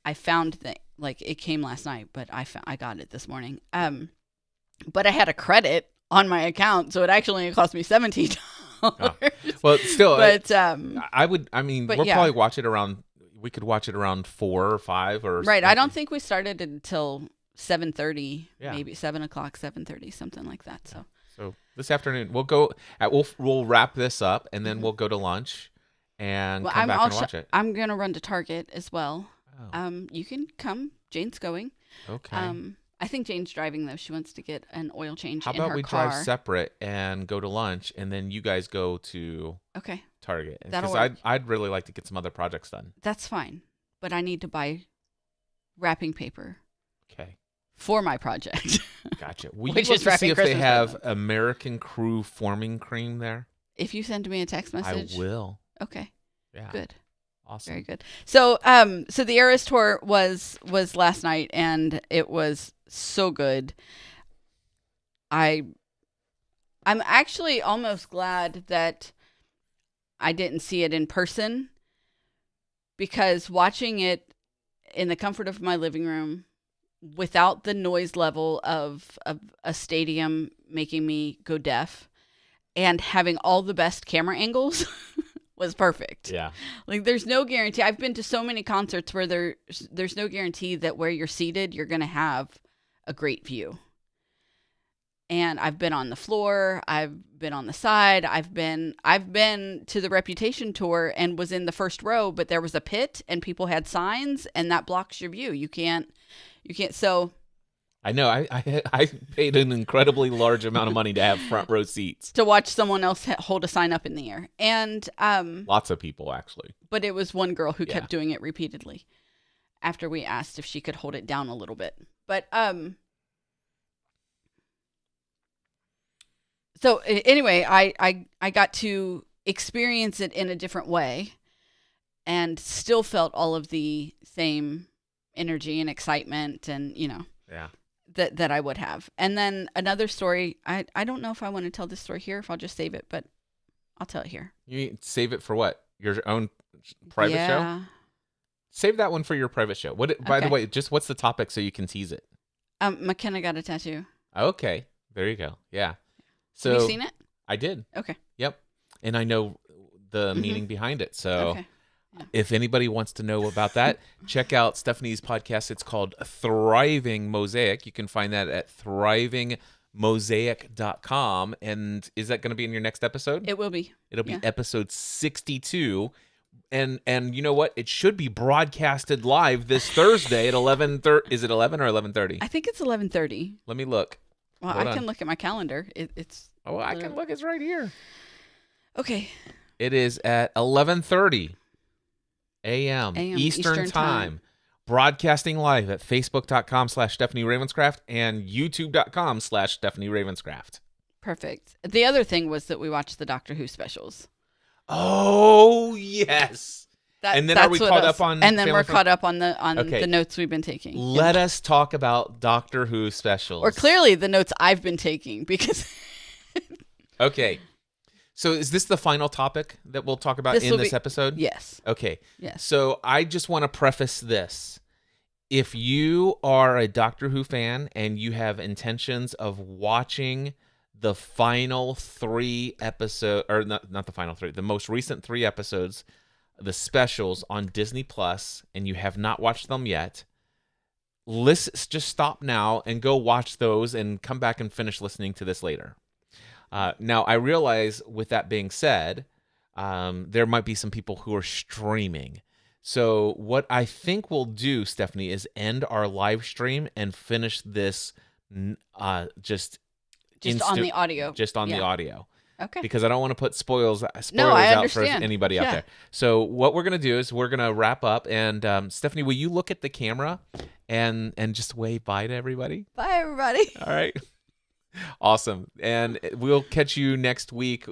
I found that it came last night, but I got it this morning. But I had a credit on my account, so it actually cost me $17. Oh. Well, still, but we'll probably watch it around. We could watch it around 4 or 5 or right. I don't think we started until 7:30, Yeah. maybe 7 o'clock, 7:30, something like that. So this afternoon we'll go. We'll wrap this up and then we'll go to lunch and come back and watch it. I'm gonna run to Target as well. Oh. You can come. Jane's going. Okay. I think Jane's driving though. She wants to get an oil change How in her about we car. drive separate and go to lunch, and then you guys go to Okay, Target? That'll Because work. I'd really like to get some other projects done. that's fine. But I need to buy wrapping paper Okay, for my project. gotcha. Will you Which look is to see wrapping if they Christmas have presents. American Crew forming cream there? If you send me a text message, I will. Okay, Yeah. good. Awesome. Very good. So, so the Eras tour was last night, and it was so good. I'm actually almost glad that I didn't see it in person, because watching it in the comfort of my living room without the noise level of a stadium making me go deaf and having all the best camera angles was perfect. Yeah. There's no guarantee. I've been to so many concerts where there's no guarantee that where you're seated, you're going to have a great view. And I've been on the floor. I've been on the side. I've been to the Reputation tour and was in the first row, but there was a pit and people had signs, and that blocks your view. You can't. So I know. I paid an incredibly large amount of money to have front row seats. to watch someone else hold a sign up in the air, and Lots of people, actually. but it was one girl who Yeah. kept doing it repeatedly after we asked if she could hold it down a little bit. But so anyway, I got to experience it in a different way and still felt all of the same energy and excitement and, Yeah. that I would have. And then another story, I don't know if I want to tell this story here, if I'll just save it, but I'll tell it here. You mean save it for what? Your own private show? Yeah. Save that one for your private show. By the Okay. way, just what's the topic so you can tease it? McKenna got a tattoo. Okay. There you go. Yeah. So Have you seen it? I did. Okay. Yep. And I know the Mhm. meaning behind it. So Okay. if anybody wants to know about that, check out Stephanie's podcast. It's called Thriving Mosaic. You can find that at thrivingmosaic.com. And is that going to be in your next episode? It will be. It'll be yeah. episode 62. And you know what? It should be broadcasted live this Thursday at 11:30. Is it 11 or 11:30? I think it's 11:30. Let me look. Well, Hold I on. can look at my calendar. It's Oh, I can look. It's right here. okay. It is at 11:30 a.m. A.M. Eastern Eastern time. time. Broadcasting live at facebook.com/Stephanie Ravenscraft and youtube.com/Stephanie Ravenscraft. Perfect. The other thing was that we watched the Doctor Who specials. Oh, yes. And then are we That's what caught else- up on And then Family we're Friend? caught up on Okay. the notes we've been taking. Let us talk about Doctor Who specials. Or clearly the notes I've been taking, because Okay. So is this the final topic that we'll talk about This in will this be- episode? yes. Okay. Yes. So I just want to preface this. If you are a Doctor Who fan and you have intentions of watching the final 3 episodes, or not the final 3, the most recent 3 episodes, the specials on Disney Plus, and you have not watched them yet, just stop now and go watch those and come back and finish listening to this later. Now, I realize with that being said, there might be some people who are streaming. So what I think we'll do, Stephanie, is end our live stream and finish this just on the audio. Just on the Yeah. audio. Okay. Because I don't want to put spoilers I out for understand. anybody out Yeah. there. So what we're gonna do is we're gonna wrap up, and Stephanie, will you look at the camera and just wave bye to everybody? Bye, everybody. All right. Awesome. And we'll catch you next week.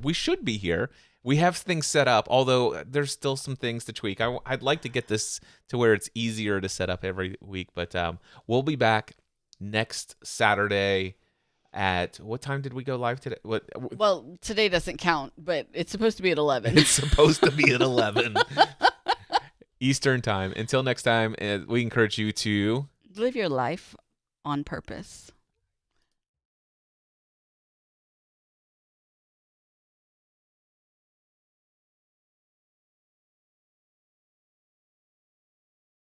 We should be here. We have things set up, although there's still some things to tweak. I'd like to get this to where it's easier to set up every week, but we'll be back next Saturday at what time did we go live today? Well, today doesn't count, but it's supposed to be at 11. It's supposed to be at 11 Eastern time. Until next time, we encourage you to Live your life on purpose.